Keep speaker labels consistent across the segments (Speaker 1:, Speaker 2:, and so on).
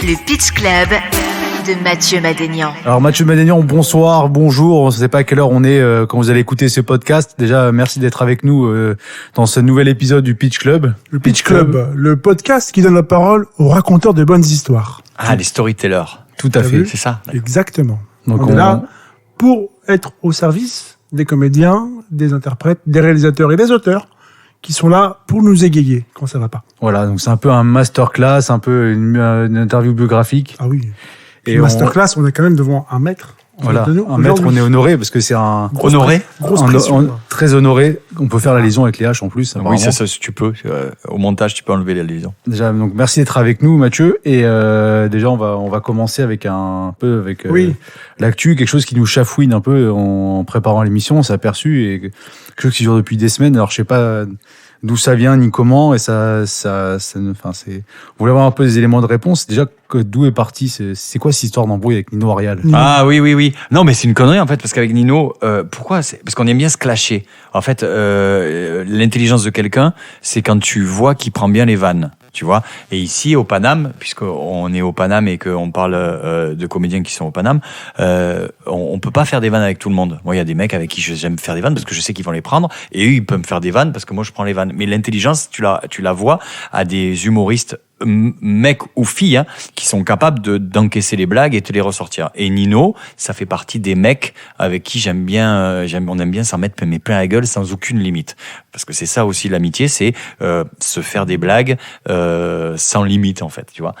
Speaker 1: Le Pitch Club de Mathieu Madénian.
Speaker 2: Alors Mathieu Madénian, bonsoir, bonjour, on ne sait pas à quelle heure on est quand vous allez écouter ce podcast. Déjà, merci d'être avec nous dans ce nouvel épisode du Pitch Club.
Speaker 3: Le Pitch Club, le podcast qui donne la parole aux raconteurs de bonnes histoires.
Speaker 4: Ah, les storytellers.
Speaker 2: Tout à fait.
Speaker 4: C'est ça.
Speaker 3: Exactement.
Speaker 2: Donc
Speaker 3: on est là pour être au service des comédiens, des interprètes, des réalisateurs et des auteurs qui sont là pour nous égayer quand ça va pas.
Speaker 2: Voilà, donc c'est un peu un masterclass, un peu une interview biographique.
Speaker 3: Ah oui.
Speaker 2: Et
Speaker 3: masterclass, on est quand même devant un maître.
Speaker 2: Voilà, un maître, on est honoré parce que c'est un...
Speaker 4: Honoré ?
Speaker 3: Grosse pression.
Speaker 2: Très honoré. On peut faire la liaison avec les haches en plus.
Speaker 4: Oui, ça, tu peux. Au montage, tu peux enlever la liaison.
Speaker 2: Déjà, donc merci d'être avec nous, Mathieu. Et déjà, on va commencer avec l'actu, quelque chose qui nous chafouine un peu en préparant l'émission. On s'est aperçu et quelque chose qui dure depuis des semaines. Alors, je sais pas d'où ça vient ni comment. Et on voulait avoir un peu des éléments de réponse. Déjà, d'où est parti c'est quoi cette histoire d'embrouille avec Nino Arial?
Speaker 4: Ah oui. Non, mais c'est une connerie en fait, parce qu'avec Nino, pourquoi? Parce qu'on aime bien se clasher. En fait, l'intelligence de quelqu'un, c'est quand tu vois qu'il prend bien les vannes. Tu vois, et ici au Paname, puisqu'on est au Paname et qu'on parle de comédiens qui sont au Paname, on peut pas faire des vannes avec tout le monde. Moi, il y a des mecs avec qui j'aime faire des vannes parce que je sais qu'ils vont les prendre, et eux, ils peuvent me faire des vannes parce que moi, je prends les vannes. Mais l'intelligence, tu la vois à des humoristes, mecs ou filles, qui sont capables d'encaisser les blagues et te les ressortir. Et Nino, ça fait partie des mecs avec qui on aime bien s'en mettre plein la gueule sans aucune limite. Parce que c'est ça aussi l'amitié, c'est se faire des blagues sans limite en fait, tu vois.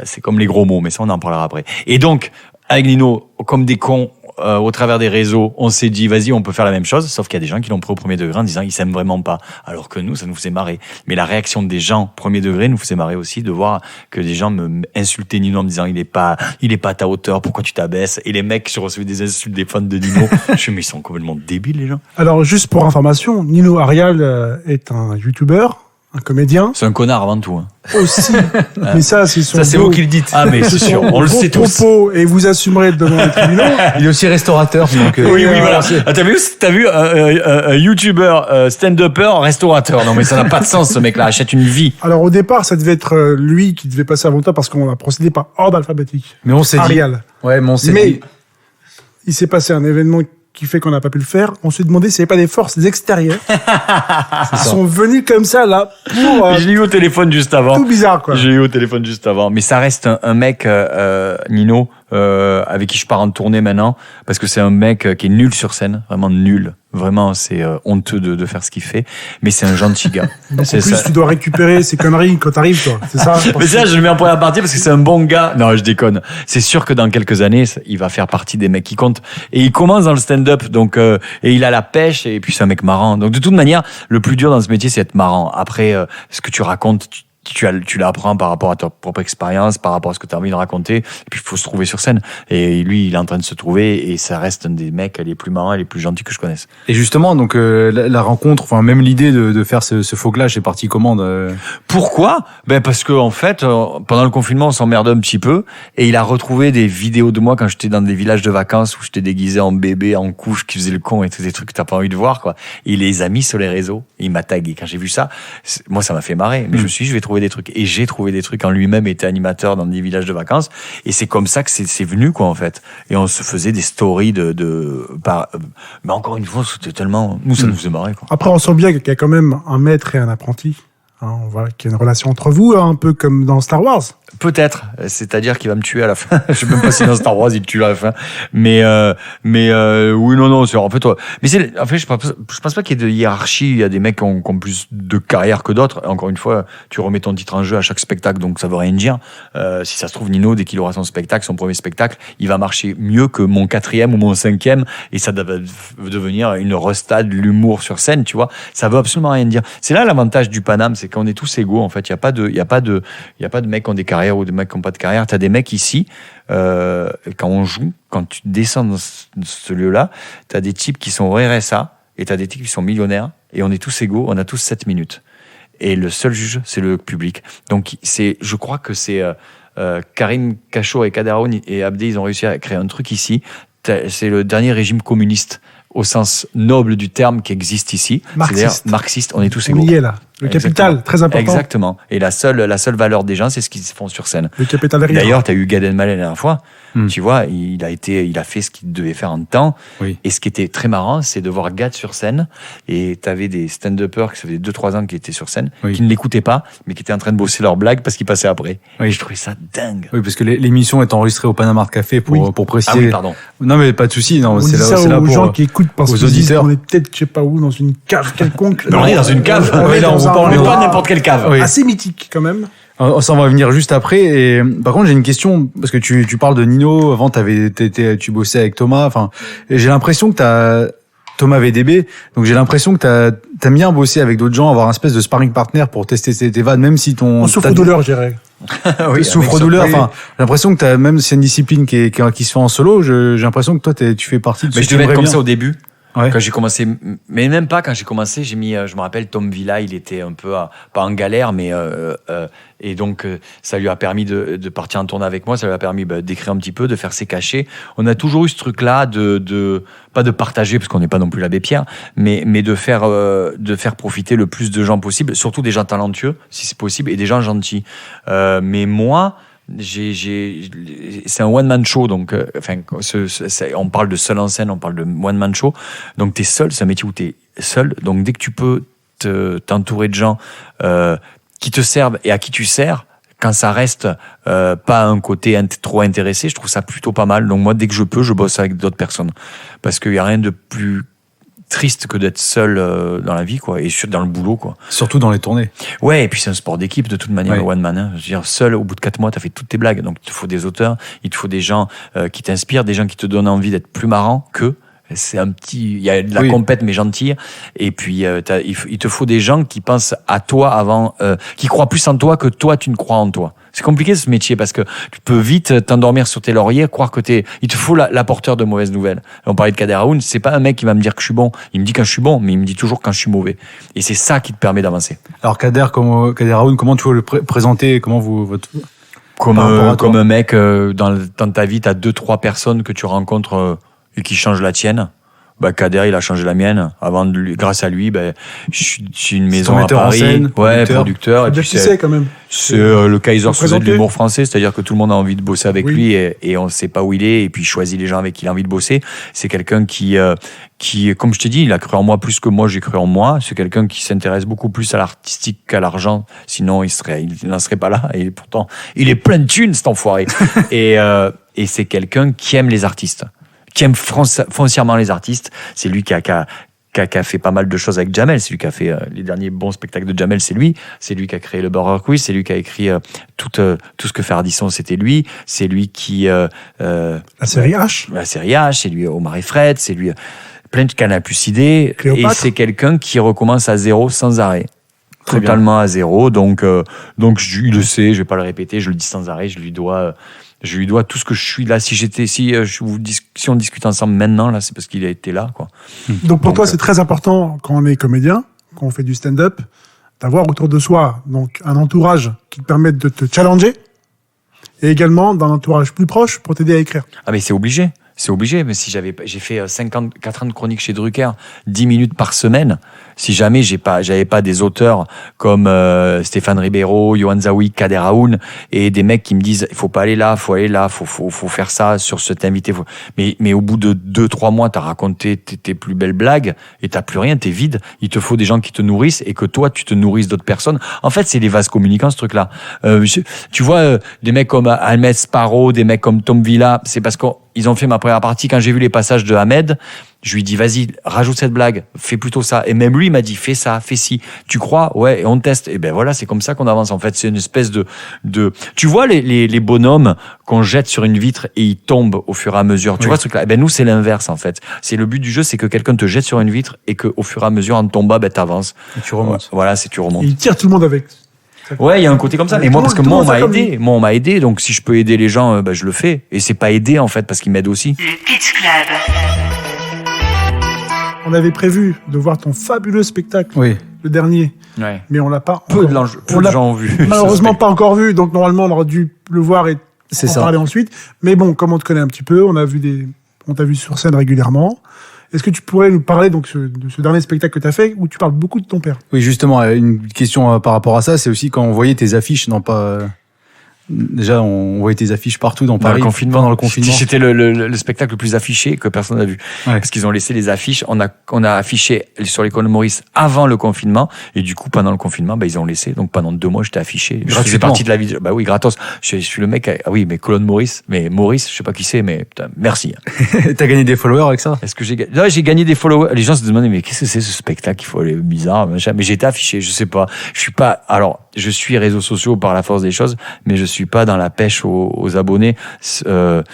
Speaker 4: C'est comme les gros mots, mais ça on en parlera après. Et donc avec Nino, comme des cons, au travers des réseaux, on s'est dit vas-y, on peut faire la même chose, sauf qu'il y a des gens qui l'ont pris au premier degré en disant ils s'aiment vraiment pas, alors que nous ça nous faisait marrer. Mais la réaction des gens premier degré nous faisait marrer aussi, de voir que des gens me insultaient Nino en me disant il est pas à ta hauteur, pourquoi tu t'abaisses, et les mecs, je recevais des insultes des fans de Nino. Je suis mais ils sont complètement débiles les gens.
Speaker 3: Alors juste pour information, Nino Arial est un youtubeur, un comédien.
Speaker 4: C'est un connard avant tout.
Speaker 3: Aussi. Mais ça, c'est son.
Speaker 4: Ça, c'est vous qui le dites. Ah, mais c'est sûr. On le sait tous.
Speaker 3: Propos, et vous assumerez devant les tribunaux.
Speaker 2: Il est aussi restaurateur. Donc,
Speaker 4: oui, voilà. Ah, t'as vu un youtubeur, stand-upper, restaurateur. Non, mais ça n'a pas de sens, ce mec-là. Achète une vie.
Speaker 3: Alors, au départ, ça devait être lui qui devait passer avant toi parce qu'on a procédé par ordre alphabétique.
Speaker 2: Mais on s'est
Speaker 3: Arial.
Speaker 2: dit. Ouais, mais on s'est dit.
Speaker 3: Il s'est passé un événement qui fait qu'on n'a pas pu le faire. On s'est demandé s'il n'y avait pas des forces extérieures qui sont venues comme ça, là, pour...
Speaker 4: Je l'ai eu au téléphone juste avant.
Speaker 3: Tout bizarre, quoi.
Speaker 4: J'ai eu au téléphone juste avant. Mais ça reste un mec, Nino, avec qui je pars en tournée maintenant, parce que c'est un mec qui est nul sur scène, vraiment nul. Vraiment, c'est honteux de faire ce qu'il fait, mais c'est un gentil gars.
Speaker 3: Donc, en plus, tu dois récupérer ces conneries quand t'arrives, toi. C'est ça?
Speaker 4: Mais ça, je le mets en première partie parce que c'est un bon gars. Non, je déconne. C'est sûr que dans quelques années, il va faire partie des mecs qui comptent. Et il commence dans le stand-up, donc et il a la pêche, et puis c'est un mec marrant. Donc de toute manière, le plus dur dans ce métier, c'est être marrant. Après, ce que tu racontes, tu l'apprends par rapport à ta propre expérience, par rapport à ce que tu as envie de raconter, et puis il faut se trouver sur scène. Et lui, il est en train de se trouver, et ça reste un des mecs les plus marrants et les plus gentils que je connaisse.
Speaker 2: Et justement, donc la rencontre, enfin même l'idée de faire ce faux clash est partie comment
Speaker 4: Pourquoi ? Ben parce que en fait, pendant le confinement, on s'emmerdait un petit peu, et il a retrouvé des vidéos de moi quand j'étais dans des villages de vacances où j'étais déguisé en bébé, en couche, qui faisait le con et tous des trucs que t'as pas envie de voir, quoi. Et il les a mis sur les réseaux, et il m'a tagué. Quand j'ai vu ça, moi ça m'a fait marrer, mais je me suis dit, je vais trouver des trucs, et j'ai trouvé des trucs. En lui-même était animateur dans des villages de vacances, et c'est comme ça que c'est venu, quoi, en fait. Et on se faisait des stories mais encore une fois, c'était tellement, nous ça nous faisait marrer, quoi.
Speaker 3: Après, on sent bien qu'il y a quand même un maître et un apprenti. On voit qu'il y a une relation entre vous, un peu comme dans Star Wars.
Speaker 4: Peut-être, c'est-à-dire qu'il va me tuer à la fin. Je sais même pas si dans Star Wars il tue à la fin. Mais oui, non, c'est en fait. En fait, je pense pas qu'il y ait de hiérarchie. Il y a des mecs qui ont plus de carrière que d'autres. Encore une fois, tu remets ton titre en jeu à chaque spectacle, donc ça veut rien dire. Si ça se trouve, Nino, dès qu'il aura son spectacle, son premier spectacle, il va marcher mieux que mon 4e ou mon 5e, et ça va devenir une restade, l'humour sur scène, tu vois. Ça veut absolument rien dire. C'est là l'avantage du Paname, c'est qu'on est tous égaux, en fait. Il y a pas de mecs qui ont des carrières ou de mecs qui n'ont pas de carrière. T'as des mecs ici, quand on joue, quand tu descends dans ce lieu-là, t'as des types qui sont au RSA et t'as des types qui sont millionnaires, et on est tous égaux, on a tous 7 minutes. Et le seul juge, c'est le public. Donc je crois que c'est Karim Cachot et Kader Aoun et Abdé, ils ont réussi à créer un truc ici. C'est le dernier régime communiste au sens noble du terme qui existe ici.
Speaker 3: Marxiste.
Speaker 4: C'est-à-dire marxiste, on est tous égaux.
Speaker 3: On y est là. Le capital, très important.
Speaker 4: Exactement. Et la seule valeur des gens, c'est ce qu'ils font sur scène.
Speaker 3: Le capital derrière.
Speaker 4: D'ailleurs, tu as eu Gad Elmaleh la dernière fois. Tu vois, il a fait ce qu'il devait faire en temps.
Speaker 2: Oui.
Speaker 4: Et ce qui était très marrant, c'est de voir Gad sur scène. Et tu avais des stand-uppers qui ça faisait 2-3 ans qui étaient sur scène,
Speaker 2: Oui.
Speaker 4: qui ne l'écoutaient pas, mais qui étaient en train de bosser leurs blagues parce qu'ils passaient après.
Speaker 2: Oui.
Speaker 4: Et je trouvais ça dingue.
Speaker 2: Oui, parce que l'émission est enregistrée au Panama Art Café pour préciser.
Speaker 4: Ah oui, pardon.
Speaker 2: Non, mais pas de souci. Non,
Speaker 3: On
Speaker 2: c'est
Speaker 3: dit
Speaker 2: là,
Speaker 3: ça
Speaker 2: c'est là
Speaker 3: aux
Speaker 2: pour
Speaker 3: gens qui écoutent parce
Speaker 2: aux
Speaker 3: qu'ils disent
Speaker 2: auditeurs.
Speaker 3: qu'on est peut-être, je sais pas où, dans une cave quelconque.
Speaker 4: Mais on est dans une cave.
Speaker 3: On
Speaker 2: Ouais,
Speaker 3: est
Speaker 2: là,
Speaker 3: dans
Speaker 2: on
Speaker 3: un
Speaker 2: parle
Speaker 4: Mais
Speaker 3: endroit
Speaker 4: pas n'importe quelle cave.
Speaker 2: Oui.
Speaker 3: assez mythique quand même.
Speaker 2: Ça, on va venir juste après. Et par contre, j'ai une question parce que tu parles de Nino. Avant, tu bossais avec Thomas. Enfin, et j'ai l'impression que Thomas VDB. Donc, j'ai l'impression que t'as bien bossé avec d'autres gens, avoir un espèce de sparring partner pour tester tes vannes, même si
Speaker 3: On souffre douleur, je dirais.
Speaker 4: Oui,
Speaker 2: souffre-douleur.
Speaker 4: avec ça.
Speaker 2: Enfin, j'ai l'impression que même si c'est une discipline qui se fait en solo, j'ai l'impression que toi, tu fais partie de
Speaker 4: Mais
Speaker 2: ceux
Speaker 4: je
Speaker 2: qui
Speaker 4: devais être
Speaker 2: aimeraient
Speaker 4: comme
Speaker 2: bien.
Speaker 4: ça au début.
Speaker 2: Ouais.
Speaker 4: Quand j'ai commencé, mais même pas quand j'ai commencé, j'ai mis, je me rappelle Tom Villa, il était un peu pas en galère, mais et donc ça lui a permis de partir en tournée avec moi, ça lui a permis d'écrire un petit peu, de faire ses cachets. On a toujours eu ce truc-là de pas de partager parce qu'on n'est pas non plus l'abbé Pierre, mais de faire profiter le plus de gens possible, surtout des gens talentueux si c'est possible et des gens gentils. Mais moi. C'est un one man show, donc on parle de seul en scène, on parle de one man show, donc t'es seul, c'est un métier où t'es seul, donc dès que tu peux t'entourer de gens qui te servent et à qui tu sers, quand ça reste pas un côté trop intéressé, je trouve ça plutôt pas mal. Donc moi, dès que je peux, je bosse avec d'autres personnes, parce qu'il y a rien de plus triste que d'être seul dans la vie, quoi, et dans le boulot, quoi.
Speaker 2: Surtout dans les tournées.
Speaker 4: Ouais, et puis c'est un sport d'équipe de toute manière,
Speaker 2: Ouais.
Speaker 4: le one man. Hein. Je veux dire, seul, au bout de 4 mois, t'as fait toutes tes blagues. Donc il te faut des auteurs, il te faut des gens qui t'inspirent, des gens qui te donnent envie d'être plus marrant qu'eux. C'est un petit, il y a de la compète mais gentille. Et puis il te faut des gens qui pensent à toi avant, qui croient plus en toi que toi tu ne crois en toi. C'est compliqué ce métier parce que tu peux vite t'endormir sur tes lauriers, croire que il te faut l'apporteur de mauvaises nouvelles. On parlait de Kader Aoun, c'est pas un mec qui va me dire que je suis bon. Il me dit quand je suis bon, mais il me dit toujours quand je suis mauvais. Et c'est ça qui te permet d'avancer.
Speaker 2: Alors Kader Aoun, comment tu veux le présenter? Comment votre
Speaker 4: Comme
Speaker 2: par rapport à toi
Speaker 4: un mec dans ta vie, t'as 2-3 personnes que tu rencontres et qui changent la tienne. Kader, il a changé la mienne. Grâce à lui, j'ai une maison à
Speaker 2: metteur en
Speaker 4: Paris.
Speaker 2: scène,
Speaker 4: producteur. Et
Speaker 3: Bien
Speaker 4: puis
Speaker 3: qui c'est quand même.
Speaker 4: c'est le Kaiser Soze de
Speaker 3: présenter.
Speaker 4: l'humour français, c'est-à-dire que tout le monde a envie de bosser avec
Speaker 3: Oui.
Speaker 4: lui et on sait pas où il est et puis il choisit les gens avec qui il a envie de bosser. C'est quelqu'un qui, comme je t'ai dit, il a cru en moi plus que moi j'ai cru en moi. C'est quelqu'un qui s'intéresse beaucoup plus à l'artistique qu'à l'argent. Sinon, il n'en serait pas là. Et pourtant, il est plein de thunes, cet enfoiré. et c'est quelqu'un qui aime les artistes. Qui aime foncièrement les artistes. C'est lui qui a fait pas mal de choses avec Jamel. C'est lui qui a fait les derniers bons spectacles de Jamel, c'est lui. C'est lui qui a créé le Burger Quiz. C'est lui qui a écrit tout ce que fait Ardisson, c'était lui. C'est lui qui...
Speaker 3: La série H.
Speaker 4: La série H, c'est lui Omar et Fred, c'est lui plein de Canal Plus idées.
Speaker 3: Cléopâtre.
Speaker 4: Et c'est quelqu'un qui recommence à zéro sans arrêt.
Speaker 2: Très
Speaker 4: Totalement à zéro. Donc il le sait, je vais pas le répéter, je le dis sans arrêt, je lui dois tout ce que je suis là. Si on discute ensemble maintenant, là, c'est parce qu'il a été là, quoi.
Speaker 3: Donc pour toi, c'est très important quand on est comédien, quand on fait du stand-up, d'avoir autour de soi donc un entourage qui te permette de te challenger et également d'un entourage plus proche pour t'aider à écrire.
Speaker 4: Ah mais c'est obligé. Mais si j'ai fait 4 ans de chronique chez Drucker, 10 minutes par semaine. Si jamais j'avais pas des auteurs comme Stéphane Ribeiro, Yohann Zawi, Kader Aoun et des mecs qui me disent il faut pas aller là, faut faire ça sur cet invité. Mais au bout de 2-3 mois, t'as raconté tes plus belles blagues et t'as plus rien, t'es vide. Il te faut des gens qui te nourrissent et que toi tu te nourrisses d'autres personnes. En fait, c'est les vases communicants ce truc-là. Tu vois des mecs comme Ahmed Sparrow, des mecs comme Tom Villa, c'est parce qu'ils ont fait ma première partie. Quand j'ai vu les passages de Ahmed, je lui dis vas-y, rajoute cette blague, fais plutôt ça. Et même lui il m'a dit fais ça, fais ci. Tu crois? Ouais, et on teste. Et ben voilà, c'est comme ça qu'on avance en fait. C'est une espèce de tu vois les bonhommes qu'on jette sur une vitre et ils tombent au fur et à mesure. Tu vois ce truc-là? Et ben nous c'est l'inverse en fait. C'est le but du jeu, c'est que quelqu'un te jette sur une vitre et que au fur et à mesure en tombant, t'avances.
Speaker 2: Et tu remontes.
Speaker 4: Voilà, tu remontes.
Speaker 3: Et il tire tout le monde avec.
Speaker 4: Ouais, il y a un côté comme ça. Mais
Speaker 3: Tout
Speaker 4: moi,
Speaker 3: le
Speaker 4: parce que
Speaker 3: monde-
Speaker 4: moi, on
Speaker 3: tout le
Speaker 4: m'a
Speaker 3: monde fait comme
Speaker 4: aidé. Moi, on m'a aidé. Donc, si je peux aider les gens, je le fais. Et c'est pas aider, en fait, parce qu'ils m'aident aussi.
Speaker 1: Le Pitch Club.
Speaker 3: On avait prévu de voir ton fabuleux spectacle,
Speaker 2: Oui.
Speaker 3: le dernier,
Speaker 4: Ouais.
Speaker 3: mais on l'a pas.
Speaker 4: Peu
Speaker 3: encore-
Speaker 4: de
Speaker 3: l'a
Speaker 4: gens ont vu.
Speaker 3: Malheureusement pas encore vu, donc normalement on aurait dû le voir et
Speaker 2: C'est
Speaker 3: en
Speaker 2: ça.
Speaker 3: parler ensuite. Mais bon, comme on te connaît un petit peu, on t'a vu sur scène régulièrement. Est-ce que tu pourrais nous parler donc de ce dernier spectacle que tu as fait où tu parles beaucoup de ton père?
Speaker 2: Oui, justement, une question par rapport à ça, c'est aussi quand on voyait tes affiches, non pas. Déjà, on voyait tes affiches partout dans Paris. Pendant le confinement.
Speaker 4: C'était le spectacle le plus affiché que personne n'a vu.
Speaker 2: Ouais.
Speaker 4: Parce qu'ils ont laissé les affiches. On a affiché sur l'école Maurice avant le confinement. Et du coup, pendant le confinement, ils ont laissé. Donc, pendant 2 mois, j'étais affiché. Je faisais partie de la vidéo. Bah oui, gratos. Je suis le mec, oui, mais colonne Maurice. Mais Maurice, je sais pas qui c'est, mais putain, merci.
Speaker 2: T'as gagné des followers avec ça?
Speaker 4: Est-ce que j'ai gagné des followers? Les gens se demandaient, mais qu'est-ce que c'est ce spectacle? Il faut aller bizarre, machin. Mais j'ai été affiché. Je sais pas. Je suis réseaux sociaux par la force des choses, mais je suis pas dans la pêche aux abonnés. Le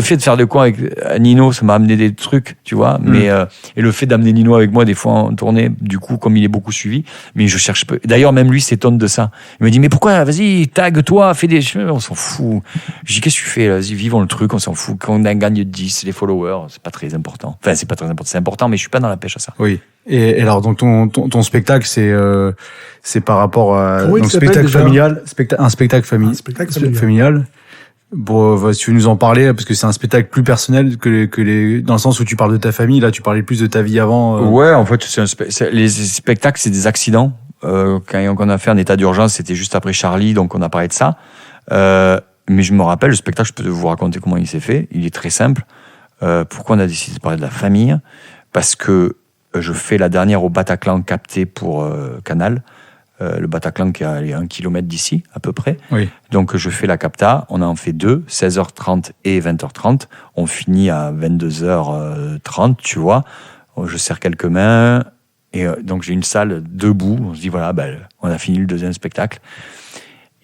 Speaker 4: fait de faire de quoi avec Nino, ça m'a amené des trucs, tu vois. Mais et le fait d'amener Nino avec moi des fois en tournée, du coup, comme il est beaucoup suivi, mais je cherche peu. D'ailleurs, même lui s'étonne de ça. Il me dit mais pourquoi? Vas-y, tag-toi, fais des. On s'en fout. Je dis qu'est-ce que tu fais là? Vas-y, vivons le truc, on s'en fout. Quand on gagne 10, les followers, c'est pas très important. Enfin, c'est pas très important, c'est important, mais je suis pas dans la pêche à ça.
Speaker 2: Oui. Et alors donc ton spectacle c'est par rapport à
Speaker 3: Comment il
Speaker 2: donc
Speaker 3: s'appelle
Speaker 2: spectacle
Speaker 3: déjà
Speaker 2: familial, un spectacle familial. Bon, si tu veux nous en parler parce que c'est un spectacle plus personnel que les dans le sens où tu parles de ta famille, là tu parlais plus de ta vie avant.
Speaker 4: Ouais, en fait, les spectacles, c'est des accidents. Quand on a fait un état d'urgence, c'était juste après Charlie, donc on a parlé de ça. Mais je me rappelle, le spectacle, je peux vous raconter comment il s'est fait. Il est très simple. Pourquoi on a décidé de parler de la famille? Parce que je fais la dernière au Bataclan capté pour Canal. Le Bataclan qui est à 1 kilomètre d'ici, à peu près.
Speaker 2: Oui.
Speaker 4: Donc je fais la capta, on en fait 2, 16h30 et 20h30. On finit à 22h30, tu vois. Je serre quelques mains. Et donc j'ai une salle debout. On se dit, voilà, on a fini le deuxième spectacle.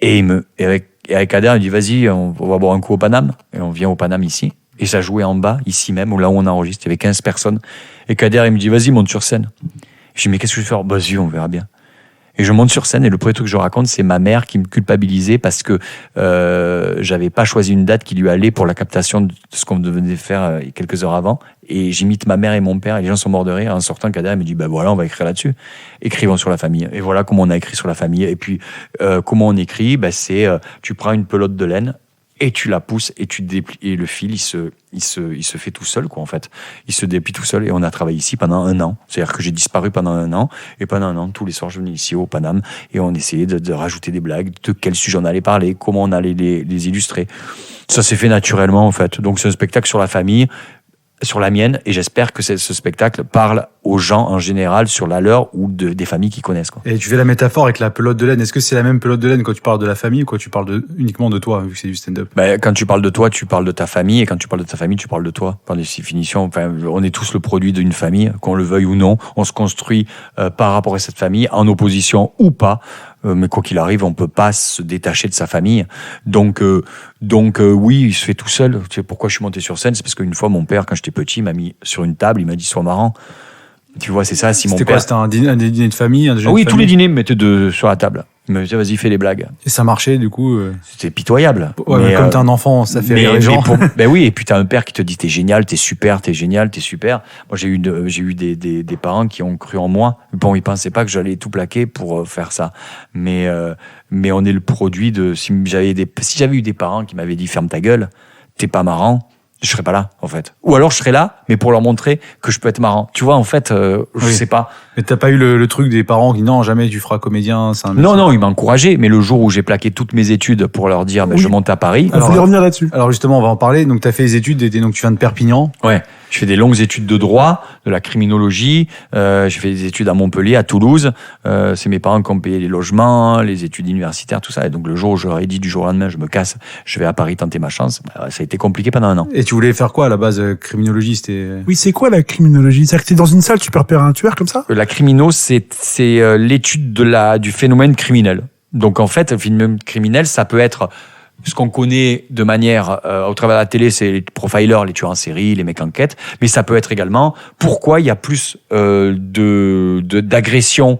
Speaker 4: Et avec Kader, il dit, vas-y, on va boire un coup au Paname. Et on vient au Paname ici. Et ça jouait en bas, ici même, là où on enregistre. Il y avait 15 personnes. Et Kader, il me dit, vas-y, monte sur scène. Je dis, mais qu'est-ce que je vais faire? Vas-y, on verra bien. Et je monte sur scène et le premier truc que je raconte, c'est ma mère qui me culpabilisait parce que j'avais pas choisi une date qui lui allait pour la captation de ce qu'on devait faire quelques heures avant. Et j'imite ma mère et mon père et les gens sont morts de rire. En sortant, Kader me dit, voilà, on va écrire là-dessus. Écrivons sur la famille. Et voilà comment on a écrit sur la famille. Et puis, comment on écrit, c'est tu prends une pelote de laine et tu la pousses et tu déplies et le fil il se fait tout seul quoi en fait. Il se déplie tout seul et on a travaillé ici pendant 1 an. C'est-à-dire que j'ai disparu pendant 1 an et pendant 1 an tous les soirs je venais ici au Paname et on essayait de rajouter des blagues, de quel sujet on allait parler, comment on allait les illustrer. Ça s'est fait naturellement en fait. Donc c'est un spectacle sur la famille, sur la mienne, et j'espère que ce spectacle parle aux gens en général sur la leur ou des familles qui connaissent quoi.
Speaker 2: Et tu fais la métaphore avec la pelote de laine. Est-ce que c'est la même pelote de laine quand tu parles de la famille ou quand tu parles uniquement de toi vu que c'est du stand-up?
Speaker 4: Quand tu parles de toi, tu parles de ta famille, et quand tu parles de ta famille, tu parles de toi. Par définition, on est tous le produit d'une famille, qu'on le veuille ou non. On se construit par rapport à cette famille, en opposition ou pas. Mais quoi qu'il arrive, on peut pas se détacher de sa famille. Donc oui, il se fait tout seul. Tu sais pourquoi je suis monté sur scène? C'est parce qu'une fois, mon père, quand j'étais petit, m'a mis sur une table, il m'a dit, sois marrant. Tu vois, c'est ça, si mon père...
Speaker 2: C'était quoi? C'était un dîner de famille, un déjeuner de
Speaker 4: oui,
Speaker 2: famille?
Speaker 4: tous les dîners me mettaient sur la table. Il me disait, vas-y, fais les blagues.
Speaker 2: Et ça marchait, du coup.
Speaker 4: C'était pitoyable.
Speaker 2: Ouais, mais comme t'es un enfant, ça fait rire les gens.
Speaker 4: Oui, et puis t'as un père qui te dit, t'es génial, t'es super, t'es génial, t'es super. Moi, j'ai eu des parents qui ont cru en moi. Bon, ils pensaient pas que j'allais tout plaquer pour faire ça. Mais on est le produit de, si j'avais eu des parents qui m'avaient dit, ferme ta gueule, t'es pas marrant, je serais pas là, en fait. Ou alors je serais là, mais pour leur montrer que je peux être marrant. Tu vois, en fait, je sais pas.
Speaker 2: Mais t'as pas eu le truc des parents qui, non, jamais tu feras comédien, c'est un...
Speaker 4: Non, ils m'ont encouragé, mais le jour où j'ai plaqué toutes mes études pour leur dire, je monte à Paris.
Speaker 3: Il faut revenir là-dessus.
Speaker 2: Alors justement, on va en parler. Donc t'as fait les études, donc tu viens de Perpignan.
Speaker 4: Ouais. Je fais des longues études de droit, de la criminologie. J'ai fait des études à Montpellier, à Toulouse. C'est mes parents qui ont payé les logements, les études universitaires, tout ça. Et donc le jour où je leur ai dit du jour au lendemain, je me casse, je vais à Paris tenter ma chance, ça a été compliqué pendant 1 an.
Speaker 2: Et tu voulais faire quoi à la base? Criminologie, c'était...
Speaker 3: Oui, c'est quoi la criminologie? C'est-à-dire que t'es dans une salle, tu peux repérer un tueur comme ça?
Speaker 4: La crimino, c'est l'étude du phénomène criminel. Donc en fait, le phénomène criminel, ça peut être ce qu'on connaît de manière au travers de la télé, c'est les profilers, les tueurs en série, les mecs enquête, mais ça peut être également pourquoi il y a plus d'agressions,